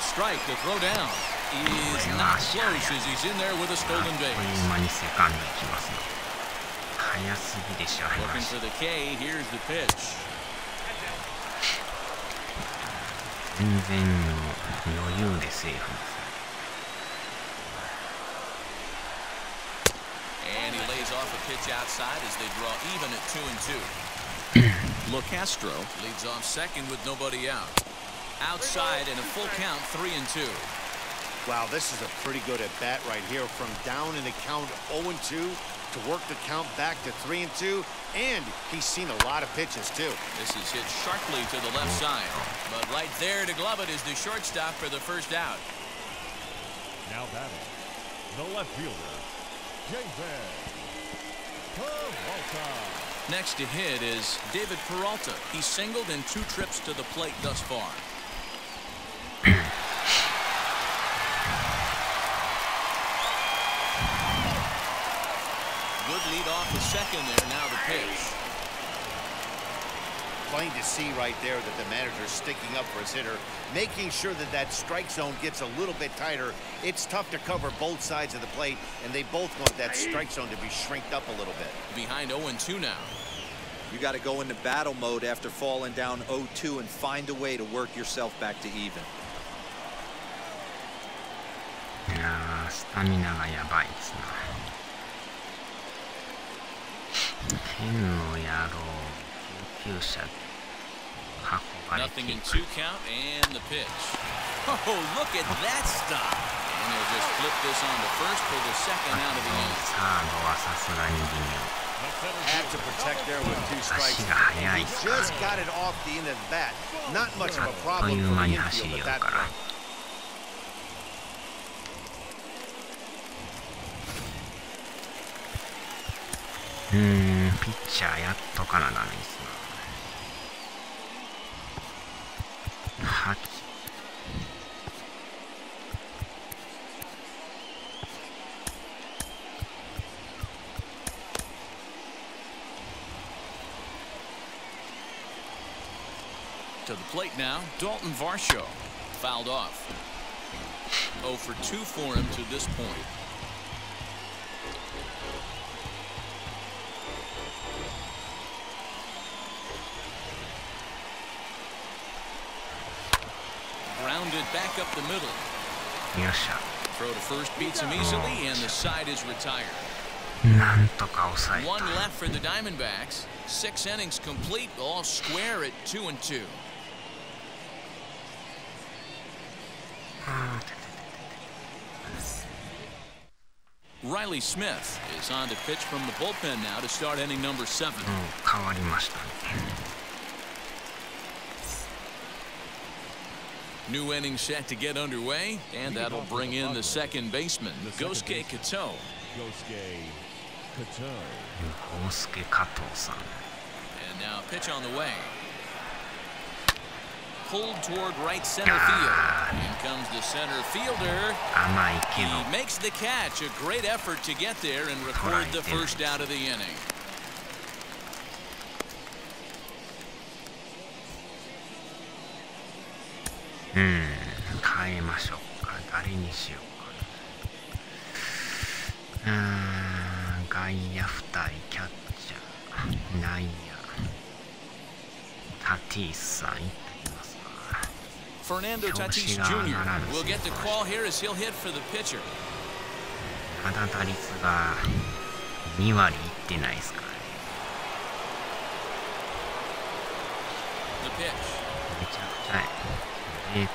Strike, the throw down is not close as he's in there with a stolen base. Looking for the K, here's the pitch. And he lays off a pitch outside as they draw even at 2-2. LaCastro leads off second with nobody out. Outside and a full count, 3-2. Wow, this is a pretty good at bat right here. From down in the count 0-2 to work the count back to 3-2, and he's seen a lot of pitches too. This is hit sharply to the left side, but right there to glove it is the shortstop for the first out. Now batting, the left fielder, David Peralta. Next to hit is David Peralta. He's singled in 2 trips to the plate thus far. Good lead off the second there. Now the pitch. Plain to see right there that the manager's sticking up for his hitter, making sure that that strike zone gets a little bit tighter. It's tough to cover both sides of the plate, and they both want that strike zone to be shrinked up a little bit. Behind 0-2 now. You got to go into battle mode after falling down 0-2 and find a way to work yourself back to even. いやー、スタミナがやばいですな。剣をやろう。救急車運ばれて Nothing い in く。 2 count and the pitch. Oh, look at that stop. And they'll just flip this on to first for the second out of the inning. サードはさすがに微妙。 Had to protect there with 2 strikes. 足が速い He ですから just got it off the end of the bat. Not much of a あっと problem いう for 間 the に走り infield よ at るか that ら。 point. ピッチャーやっとかなダメですな。8。To the plate now, Dalton Varsho. Fouled off. 0 for 2 for him to this point. Grounded back up the middle. よっしゃ。 Throw to first beats him easily, and the side is retired. なんとか抑え One た。 left for the Diamondbacks. 6 innings complete, all square at 2-2. Riley Smith is on to pitch from the bullpen now to start inning number 7. 変わりましたね。 New inning set to get underway, and that'll bring in the second baseman, Gosuke Kato. Gosuke Kato. 大助加藤さん。 And now pitch on the way. Pulled toward right center field. In comes the center fielder. 甘いけ He ど。 makes the catch. A great effort to get there and record the first out of the inning. 変えましょうか。誰にしようか。外野2人、キャッチャー、内野、タティスさんいってみますか。 Fernando Tatis Jr. will get the call here as he'll hit for the pitcher. まだ打率が2割いってないですからね。 The pitch. めちゃくちゃ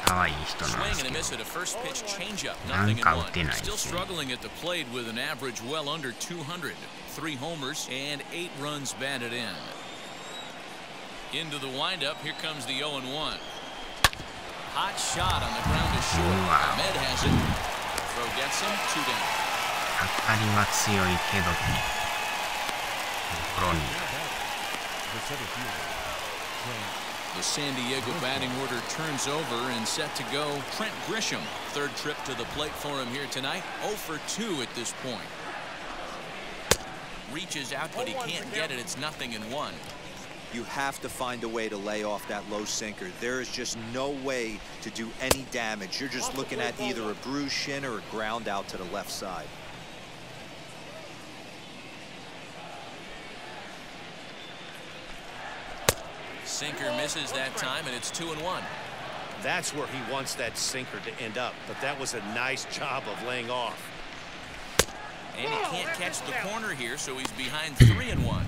可愛い人なんで Swing す and a け miss ど。 at a first pitch changeup. な Nothing ん in か one. 打てないで Still すね。 struggling at the plate with an average well under 200. 3 homers and 8 runs batted in. Into the windup. Here comes the 0-1. Hot shot on the ground to short. Ahmed has it. Throw gets him 2 down. 当たりは強いけど、ゴロに。 The center fielder, The San Diego batting order turns over and set to go. Trent Grisham, 3rd trip to the plate for him here tonight. 0 for 2 at this point. Reaches out, but he can't get it. It's 0-1. You have to find a way to lay off that low sinker. There is just no way to do any damage. You're just looking at either a bruised shin or a ground out to the left side. Sinker misses that time, and it's 2-1. That's where he wants that sinker to end up, but that was a nice job of laying off. And he can't catch the corner here, so he's behind 3-1.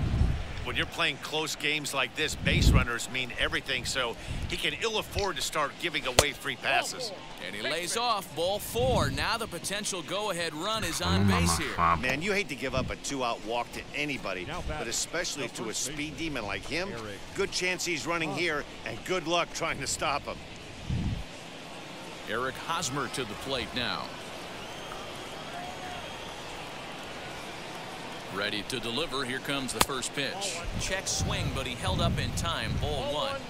When you're playing close games like this, base runners mean everything, so he can ill afford to start giving away free passes. And he lays off ball 4. Now the potential go-ahead run is on base here. Man, you hate to give up a 2-out walk to anybody, but especially to a speed demon like him. Good chance he's running here, and good luck trying to stop him. Eric Hosmer to the plate now. Ready to deliver. Here comes the first pitch. Check swing, but he held up in time. Ball 1.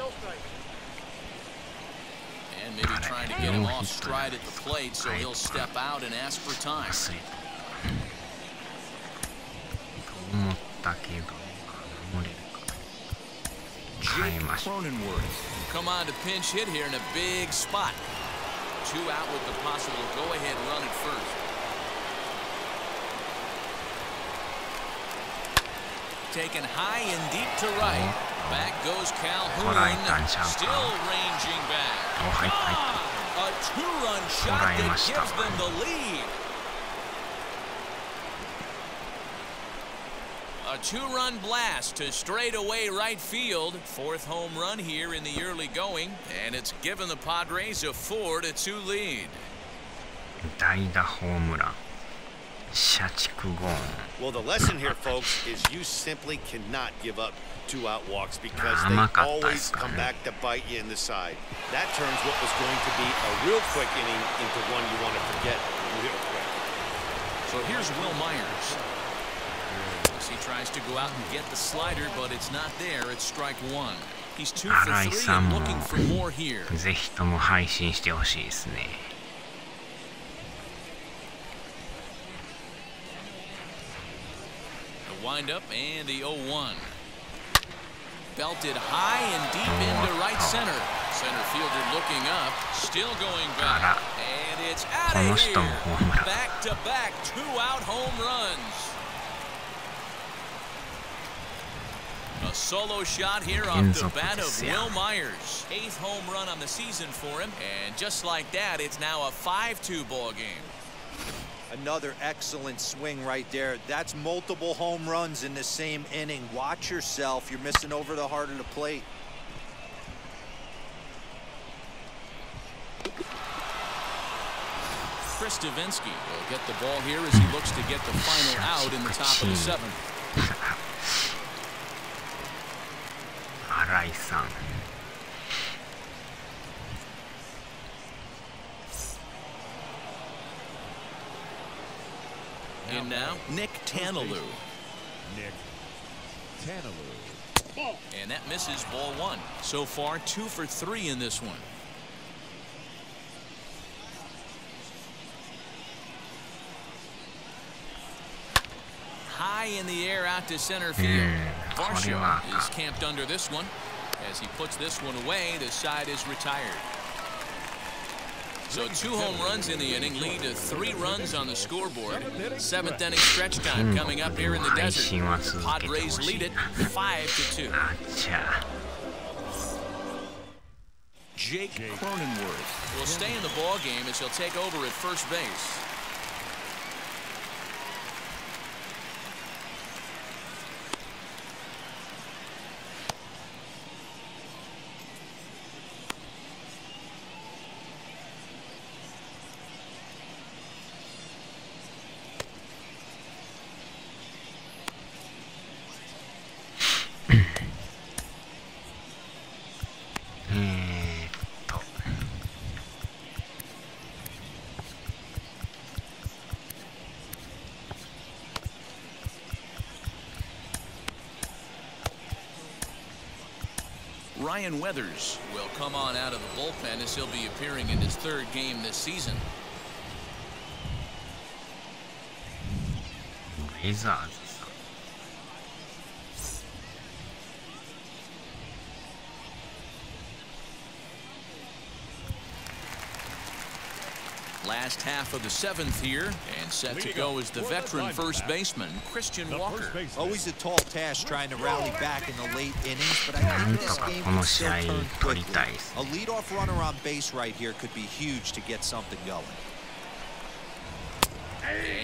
And maybe trying to get him off stride at the plate, so he'll step out and ask for time. Jake Cronenworth come on to pinch hit here in a big spot. 2 out with the possible go-ahead run at first. Taken high and deep to right. Back goes Calhoun. Still ranging back. A 2-run shot that gives them the lead. A 2-run blast to straightaway right field. 4th home run here in the early going, and it's given the Padres a 4-2 lead. Well, the lesson here, folks, is you simply cannot give up 2-out walks because they always come back to bite you in the side. That turns what was going to be a real quick inning into one you want to forget real quick. So here's Will Myers. He tries to go out and get the slider, but it's not there. It's strike 1. He's 2 for 3 and looking for more here. The windup and the 0-1. Belted high and deep into right center. Center fielder looking up, still going back, and it's out of here. Back-to-back 2-out home runs. A solo shot here off the bat of Will Myers. 8th home run on the season for him, and just like that, it's now a 5-2 ball game. Another excellent swing right there. That's multiple home runs in the same inning. Watch yourself. You're missing over the heart of the plate. Chris Davinsky will get the ball here as he looks to get the final out in the top of the 7th. In now, Nick Tanalou. And that misses ball 1. So far, 2 for 3 in this one. High in the air out to center field. Varsho is camped under this one. As he puts this one away, the side is retired. So 2 home runs in the inning lead to 3 runs on the scoreboard. 7th inning stretch time coming up here in the desert. The Padres lead it 5-2. Jake Cronenworth will stay in the ball game as he'll take over at first base. Ryan Weathers will come on out of the bullpen as he'll be appearing in his 3rd game this season. Last half of the 7th here, and set to go is the veteran first baseman, Christian Walker. Always a tall task trying to rally back in the late innings, but I think this game can still turn quickly. A leadoff runner on base right here could be huge to get something going.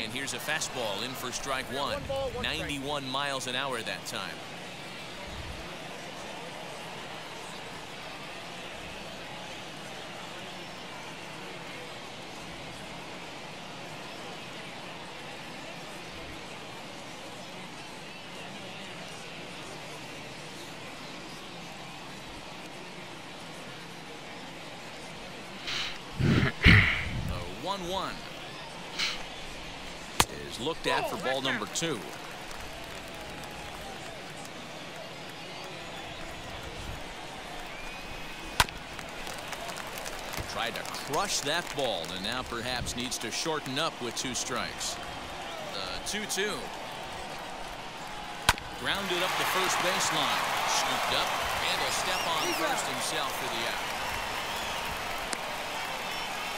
And here's a fastball in for strike 1. 91 miles an hour that time. 1-1 is looked at for ball number 2. Tried to crush that ball and now perhaps needs to shorten up with 2 strikes. The 2-2. Grounded up the first baseline. Scooped up and will step on first himself for the out.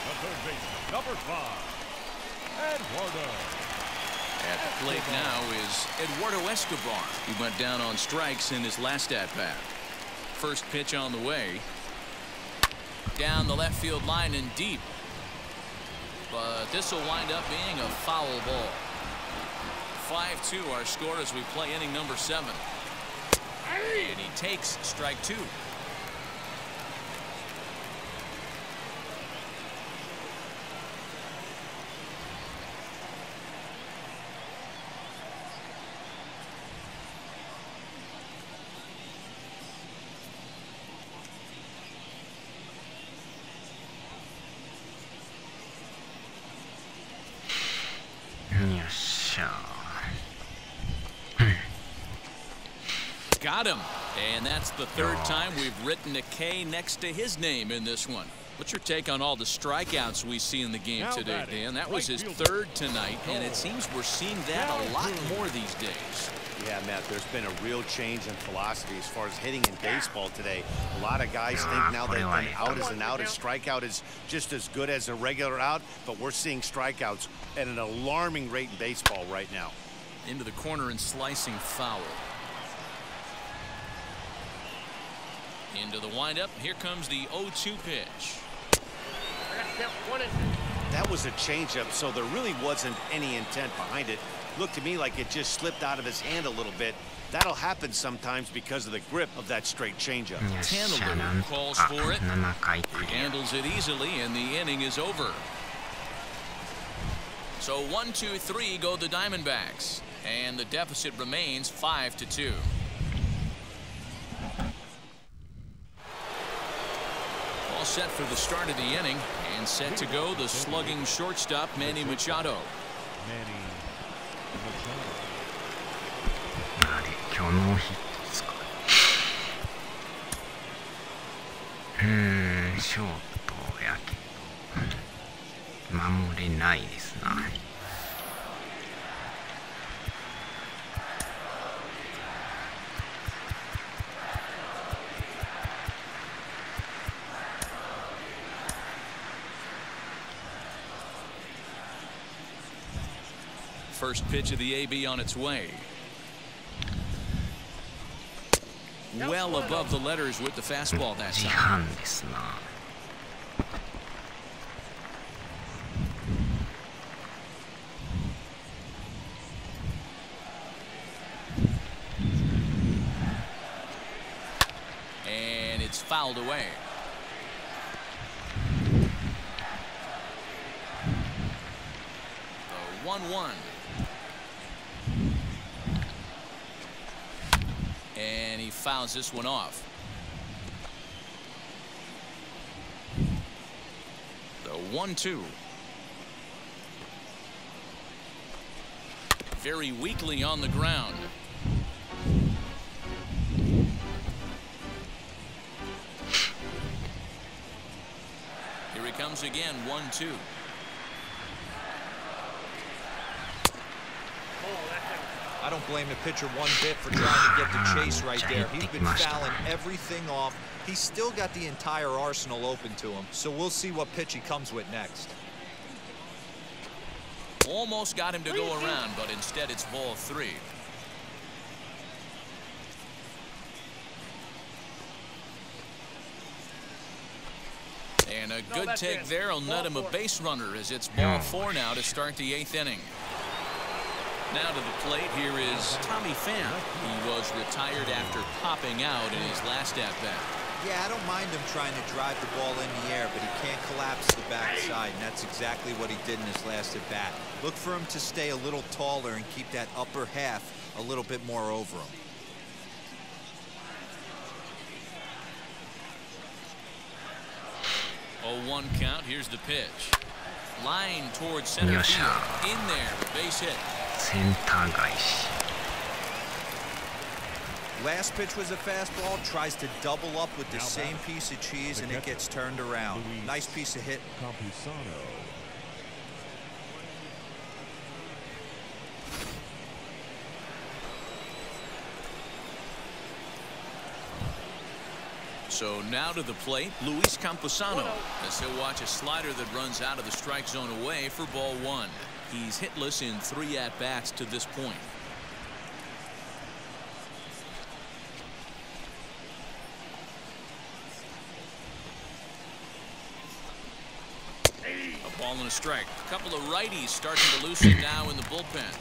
The third baseman, number 5, Eduardo. At the plate now is Eduardo Escobar. He went down on strikes in his last at-bat. First pitch on the way. Down the left field line and deep. But this will wind up being a foul ball. 5-2 our score as we play inning number 7. And he takes strike 2. Got him. And that's the third time we've written a K next to his name in this one. What's your take on all the strikeouts we see in the game today, Dan? That was his third tonight, and it seems we're seeing that a lot more these days. Yeah, Matt, there's been a real change in philosophy as far as hitting in baseball today. A lot of guys think now that an out is an out, a strikeout is just as good as a regular out, but we're seeing strikeouts at an alarming rate in baseball right now. Into the corner and slicing foul. Into the windup. Here comes the 0-2 pitch. That was a changeup, so there really wasn't any intent behind it. Looked to me like it just slipped out of his hand a little bit. That'll happen sometimes because of the grip of that straight changeup. Tanneler calls for it. He handles it easily, and the inning is over. So 1-2-3 go the Diamondbacks, and the deficit remains 5-2. All set for the start of the inning, and set to go the slugging shortstop Manny Machado. First pitch of the AB on its way. Well above the letters with the fastball that time. And it's fouled away. The 1-1. And he fouls this one off. The 1-2. Very weakly on the ground. Here he comes again, 1-2. I don't blame the pitcher one bit for trying to get the chase right there. He's been fouling everything off. He's still got the entire arsenal open to him. So we'll see what pitch he comes with next. Almost got him to go around, but instead it's ball 3. And a good take there will net him a base runner as it's ball 4 now to start the 8th inning. Now to the plate, here is Tommy Pham. He was retired after popping out in his last at-bat. Yeah, I don't mind him trying to drive the ball in the air, but he can't collapse the backside, and that's exactly what he did in his last at-bat. Look for him to stay a little taller and keep that upper half a little bit more over him. Oh, 1 count. Here's the pitch. Line towards center field. In there, base hit. センター返し。 Last pitch was a fastball, tries to double up with the same piece of cheese, and it gets turned around. Nice piece of hit. So now to the plate, Luis Camposano, as he'll watch a slider that runs out of the strike zone away for ball one. He's hitless in 3 at-bats to this point. A ball and a strike. A couple of righties starting to loosen now in the bullpen.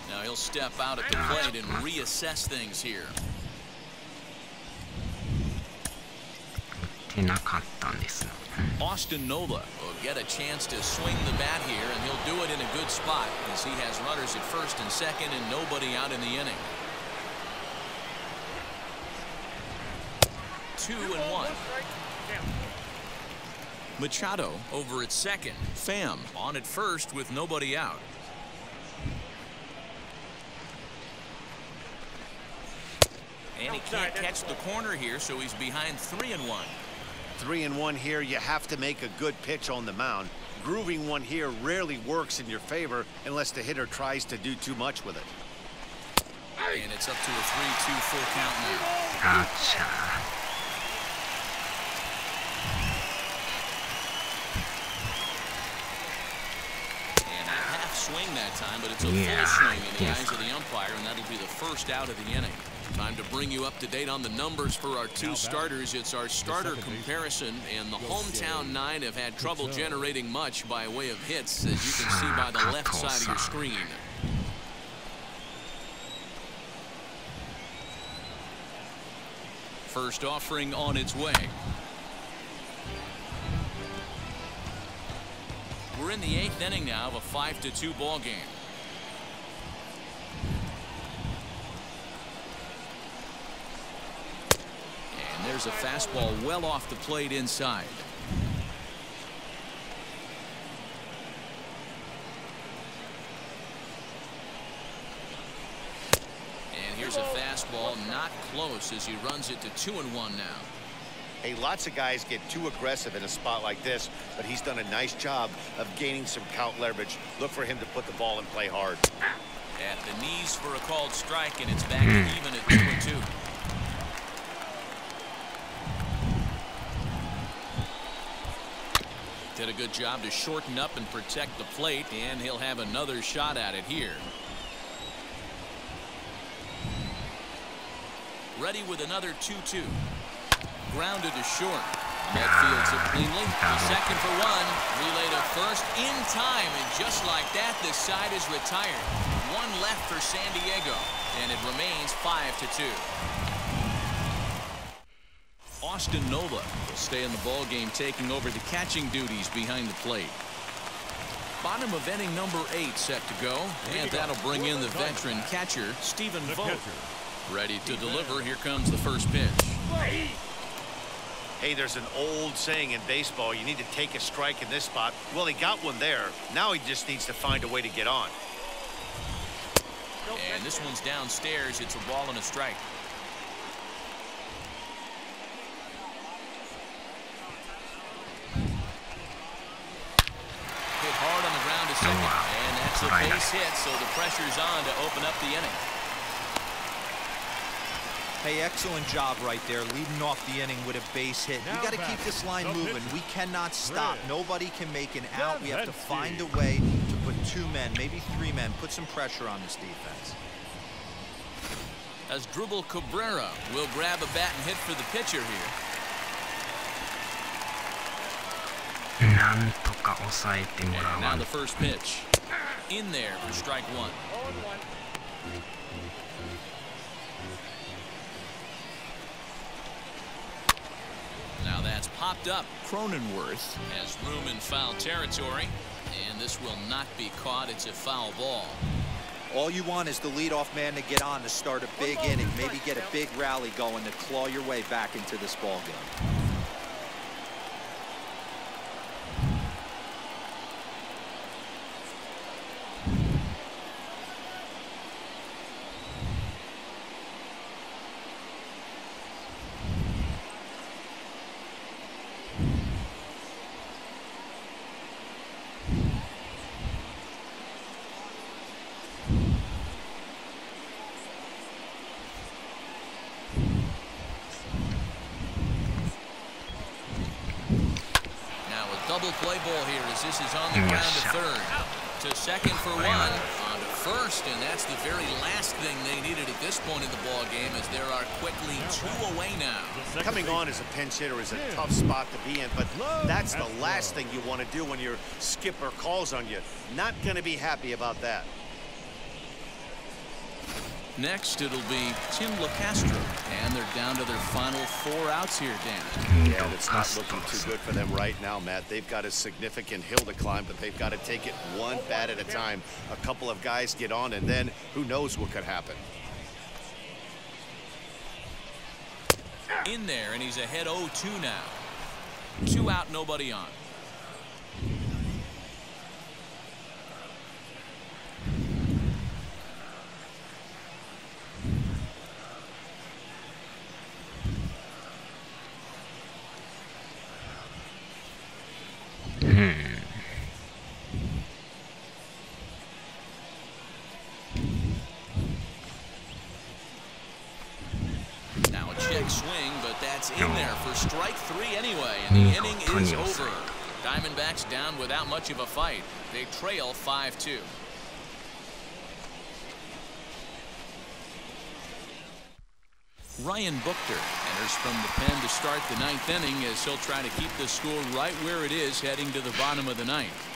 Now he'll step out at the plate and reassess things here. 打ってなかったんです。 Austin Nola will get a chance to swing the bat here, and he'll do it in a good spot as he has runners at first and second and nobody out in the inning. 2-1. Machado over at second. Pham on at first with nobody out. And he can't catch the corner here, so he's behind 3-1. 3-1 here. You have to make a good pitch on the mound. Grooving one here rarely works in your favor unless the hitter tries to do too much with it. And it's up to a 3-2 full count now. Gotcha. And a half swing that time, but it's a full swing in the eyes of the umpire, and that'll be the first out of the inning. Time to bring you up to date on the numbers for our 2 starters. It's our starter comparison, and the hometown 9 have had trouble generating much by way of hits, as you can see by the left side of your screen. First offering on its way. We're in the 8th inning now of a 5-2 ball game. And there's a fastball well off the plate inside. And here's a fastball not close as he runs it to 2-1 now. Hey, lots of guys get too aggressive in a spot like this, but he's done a nice job of gaining some count leverage. Look for him to put the ball in play hard. At the knees for a called strike, and it's back even at 2-2. Did a good job to shorten up and protect the plate, and he'll have another shot at it here. Ready with another 2-2. Grounded to short. That fields it cleanly. The second for one. Relay to first in time, and just like that, this side is retired. One left for San Diego, and it remains 5-2. Austin Nola will stay in the ball game, taking over the catching duties behind the plate. Bottom of inning number 8 set to go, and that'll bring in the veteran catcher, Stephen Vogt. Ready to deliver. Here comes the first pitch. Hey, there's an old saying in baseball, you need to take a strike in this spot. Well, he got one there. Now he just needs to find a way to get on. And this one's downstairs. It's a ball and a strike. Hit hard on the ground to second. And that's a base hit, so the pressure's on to open up the inning. Hey, excellent job right there, leading off the inning with a base hit. We got to keep this line moving. We cannot stop. Nobody can make an out. We have to find a way to put 2 men, maybe 3 men, put some pressure on this defense. As Dribble Cabrera will grab a bat and hit for the pitcher here. なんとか抑えてもらわ And ん now the first pitch. In there for strike 1. Now that's popped up. Cronenworth has room in foul territory, and this will not be caught. It's a foul ball. All you want is the leadoff man to get on to start a big inning, maybe get a big rally going to claw your way back into this ball game. this is on the ground to third. To second for one. On to first, and that's the very last thing they needed at this point in the ball game, as there are quickly 2 away now. Coming on as a pinch hitter is a tough spot to be in, but that's the last thing you want to do when your skipper calls on you. Not going to be happy about that. Next, it'll be Tim LeCastro, and they're down to their final 4 outs here, Dan. Yeah, it's not looking too good for them right now, Matt. They've got a significant hill to climb, but they've got to take it one bat at a time. A couple of guys get on, and then who knows what could happen. In there, and he's ahead 0-2 now. 2 out, nobody on. Now a check swing, but that's in there for strike 3 anyway, and the inning is over. Diamondbacks down without much of a fight. They trail 5-2. Ryan Buchter enters from the pen to start the 9th inning, as he'll try to keep the score right where it is heading to the bottom of the 9th.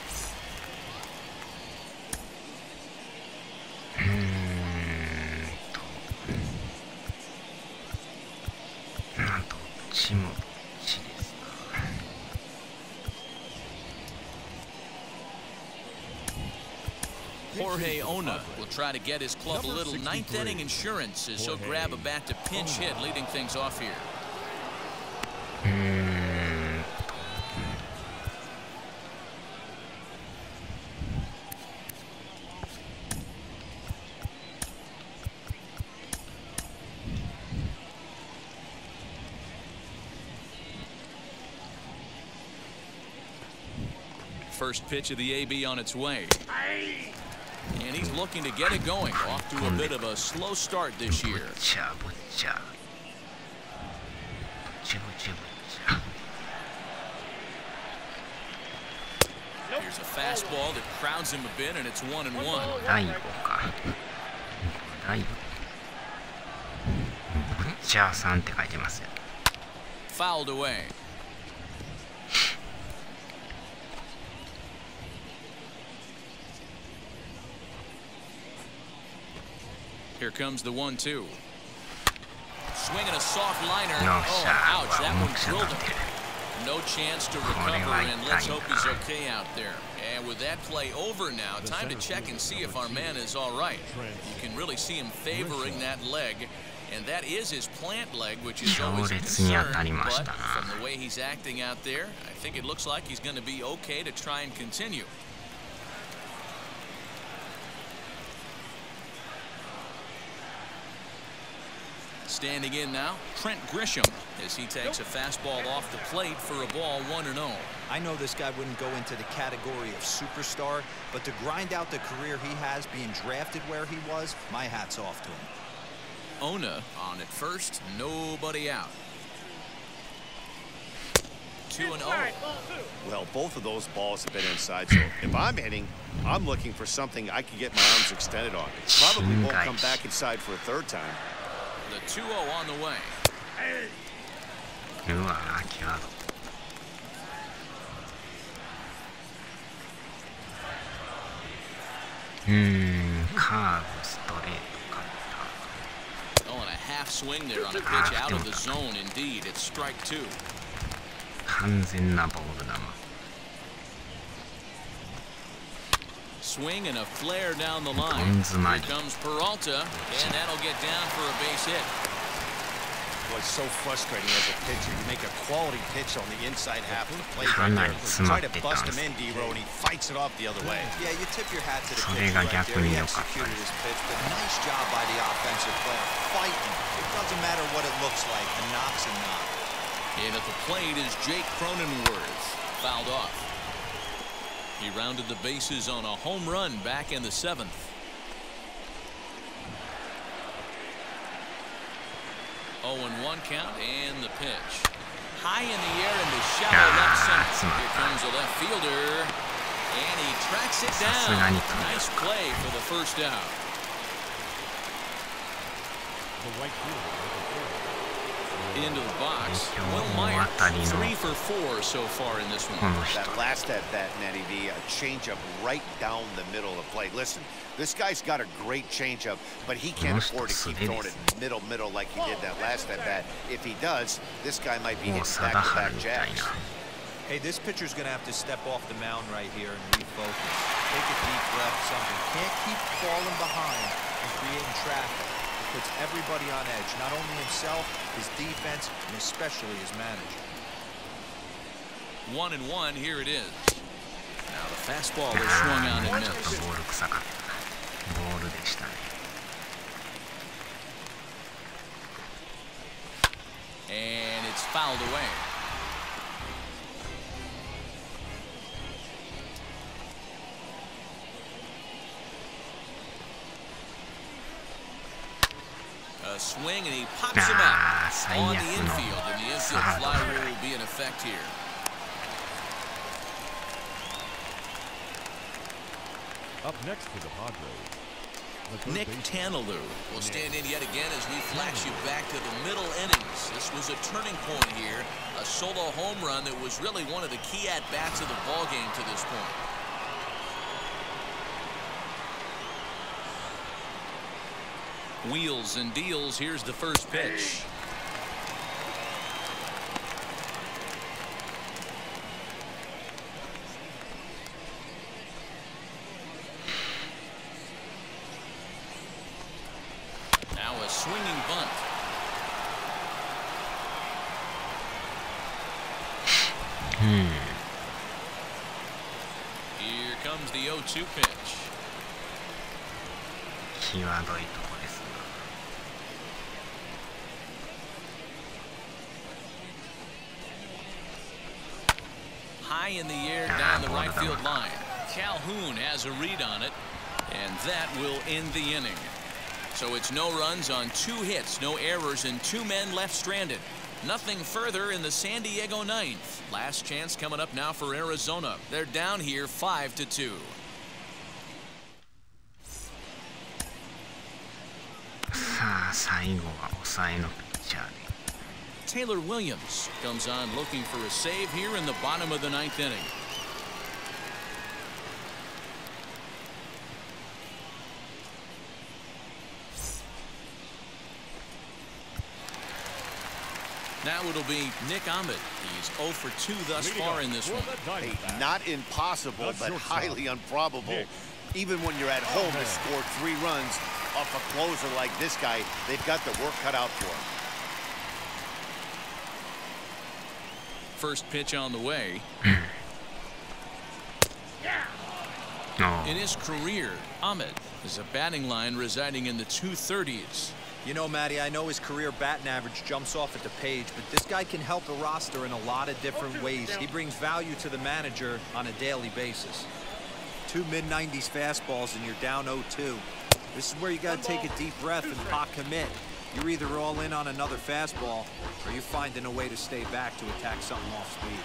Jorge Ona will try to get his club a little 9th inning insurance, as he'll grab a bat to pinch hit, leading things off here. First pitch of the AB on its way. And he's looking to get it going. Off to a bit of a slow start this year. Here's a fastball that crowds him a bit, and it's 1-1. Fouled away. Here comes the 1-2. Swinging a soft liner. Oh, ouch. That one drilled him. No chance to recover, and let's hope he's okay out there. And with that play over now, time to check and see if our man is all right. You can really see him favoring that leg, and that is his plant leg, which is always a concern. But from the way he's acting out there, I think it looks like he's going to be okay to try and continue. Standing in now, Trent Grisham, as he takes a fastball off the plate for a ball 1-0. I know this guy wouldn't go into the category of superstar, but to grind out the career he has being drafted where he was, my hat's off to him. Ona on at first, nobody out. 2-0. Well, both of those balls have been inside, so if I'm hitting, I'm looking for something I can get my arms extended on. Probably won't come back inside for a 3rd time. The 2-0 on the way. Oh, and a half swing there on a pitch out of the zone. Indeed, it's strike 2. Swing and a flare down the line. Here comes Peralta, and that'll get down for a base hit. Well, it's so frustrating as a pitcher. You make a quality pitch on the inside half of the plate right there. Try to bust him in, D-Row, and he fights it off the other way. Yeah, you tip your hat to the pitcher right there. He executed his pitch, but nice job by the offensive player. Fighting. It doesn't matter what it looks like. A knock's a knock. And at the plate is Jake Cronenworth. Fouled off. He rounded the bases on a home run back in the 7th. Oh, 1 count, and the pitch. High in the air in the shallow left center. Here comes a left fielder. And he tracks it さすが down. に取る。 Nice play for the first down. The right fielder. Into the box. Will 大 Meyer, 当たりの 3 for 4 so far in this こ one. の人。 That last at bat, Natty V, a changeup right down the middle of the plate. Listen, this guy's got a great changeup, but he can't afford to keep throwing it middle like he did that last at bat. If he does, this guy might be もう hitting 貞治 back-to-back みたい jabs. な。 Hey, this pitcher's going to have to step off the mound right here and refocus. Take a deep breath, something. Can't keep falling behind and creating traffic. It puts everybody on edge, not only himself, his defense, and especially his manager. 1-1, here it is. Now the fastball is swung on ちょ and っと missed. ボール臭かったな。ボールでしたね。And it's fouled away. A swing and he pops him up on the infield, and the infield fly rule will be in effect here. Up next for the Padres. The third Nick baseman. Tanalou will stand in yet again as we flash you back to the middle innings. This was a turning point here, a solo home run that was really one of the key at-bats of the ballgame to this point. Wheels and deals. Here's the first pitch. Now a swinging bunt. Here comes the 0-2 pitch. 際どいとこですが。 High in the air down the right field line. Calhoun has a read on it, and that will end the inning. So it's no runs on 2 hits, no errors, and 2 men left stranded. Nothing further in the San Diego ninth. Last chance coming up now for Arizona. They're down here 5-2. さあ最後は抑えのピッチャーで。 Taylor Williams comes on looking for a save here in the bottom of the 9th inning. Now it'll be Nick Ahmed. He's 0 for 2 thus far in this one. Hey, not impossible, but highly improbable. Even when you're at home to score 3 runs off a closer like this guy, they've got the work cut out for him. First pitch on the way. In his career, Ahmed is a batting line residing in the 230s. You know, Matty, I know his career batting average jumps off at the page, but this guy can help a roster in a lot of different ways. He brings value to the manager on a daily basis. 2 mid-90s fastballs and you're down 0-2. This is where you got to take a deep breath and pot commit. You're either all in on another fastball or you're finding a way to stay back to attack something off speed.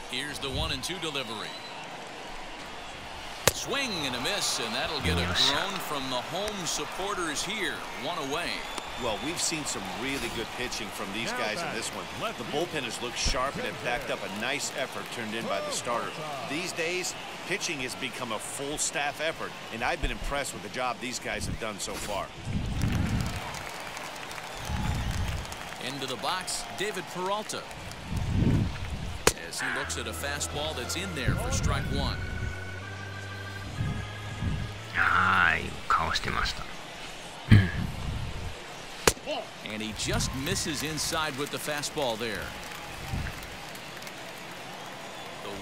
Here's the 1-2 delivery. Swing and a miss, and that'll get a groan from the home supporters here. 1 away. Well, we've seen some really good pitching from these guys in this one. The bullpen has looked sharp and have backed up a nice effort turned in by the starter. These days, pitching has become a full staff effort, and I've been impressed with the job these guys have done so far. Into the box, David Peralta. As he looks at a fastball that's in there for strike 1. はい、顔してました。 And he just misses inside with the fastball there.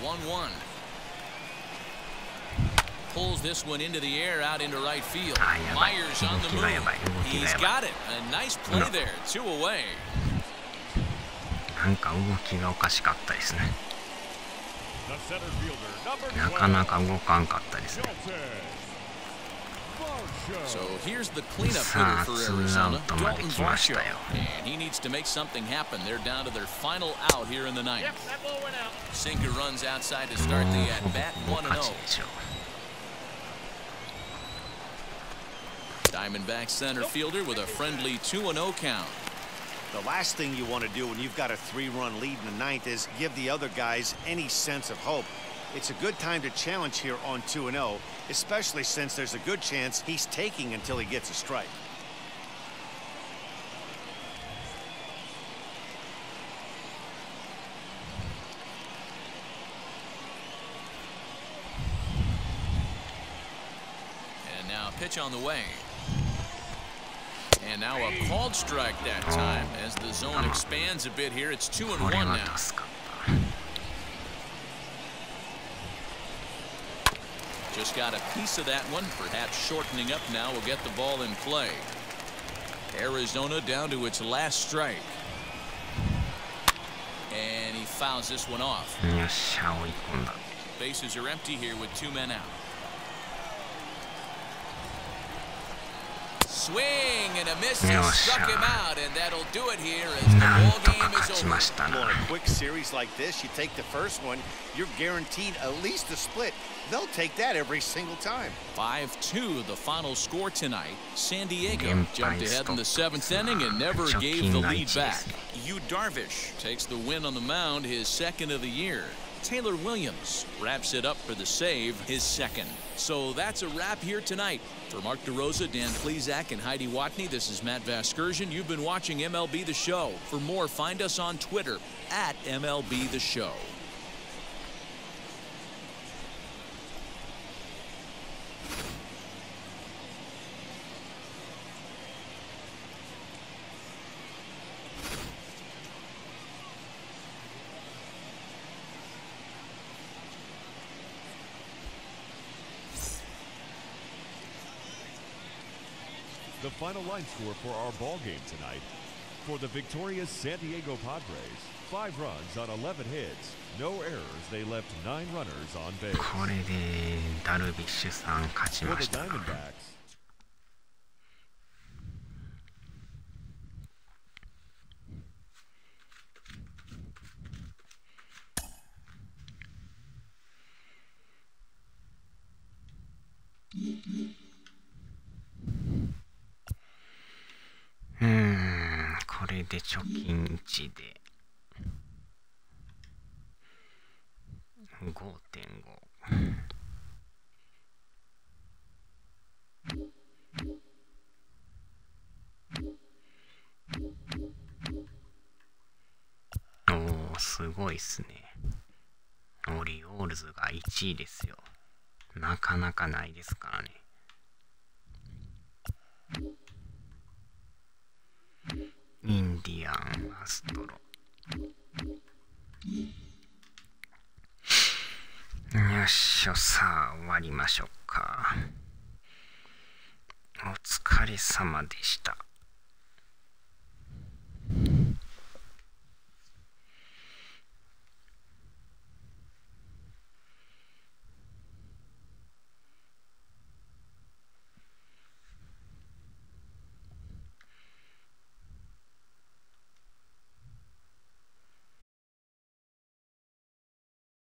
1-1. Pulls this one into the air out into right field. Myers on the move. He's got it. A nice play there. 2 away. なんか動きがおかしかったですね。なかなか動かんかったですね。So here's the cleanup hitter for Arizona, Dalton Varsho, and he needs to make something happen. They're down to their final out here in the ninth. Sinker runs outside to start the at-bat, 1-0. Diamondback center fielder with a friendly 2-0 count. The last thing you want to do when you've got a 3-run lead in the ninth is give the other guys any sense of hope. It's a good time to challenge here on 2-0, especially since there's a good chance he's taking until he gets a strike. And now pitch on the way. And now a called strike that time. As the zone expands a bit here, it's 2-1 now. Just got a piece of that one. Perhaps shortening up now will get the ball in play. Arizona down to its last strike. And he fouls this one off. Bases are empty here with 2 men out. Swing and a miss has struck him out, and that'll do it here as the ball game is over. Well, in a quick series like this, you take the first one, you're guaranteed at least a split. They'll take that every single time. 5-2 the final score tonight. San Diego jumped ahead in the 7th inning and never gave the lead back. Yu Darvish takes the win on the mound, his 2nd of the year. Taylor Williams wraps it up for the save, his 2nd. So that's a wrap here tonight. For Mark DeRosa, Dan Plesac, and Heidi Watney, this is Matt Vasgersian. You've been watching MLB The Show. For more, find us on Twitter at MLB The Show. The final line score for our ball game tonight. For the victorious San Diego Padres, 5 runs on 11 hits, no errors. They left 9 runners on base. これでダルビッシュさん勝ち For ま the した。 Diamondbacks,これで貯金1で 5.5。おー、すごいっすね。オリオールズが1位ですよ。なかなかないですからね。インディアン、アストロ。よっしょ、さあ終わりましょうか。お疲れ様でした。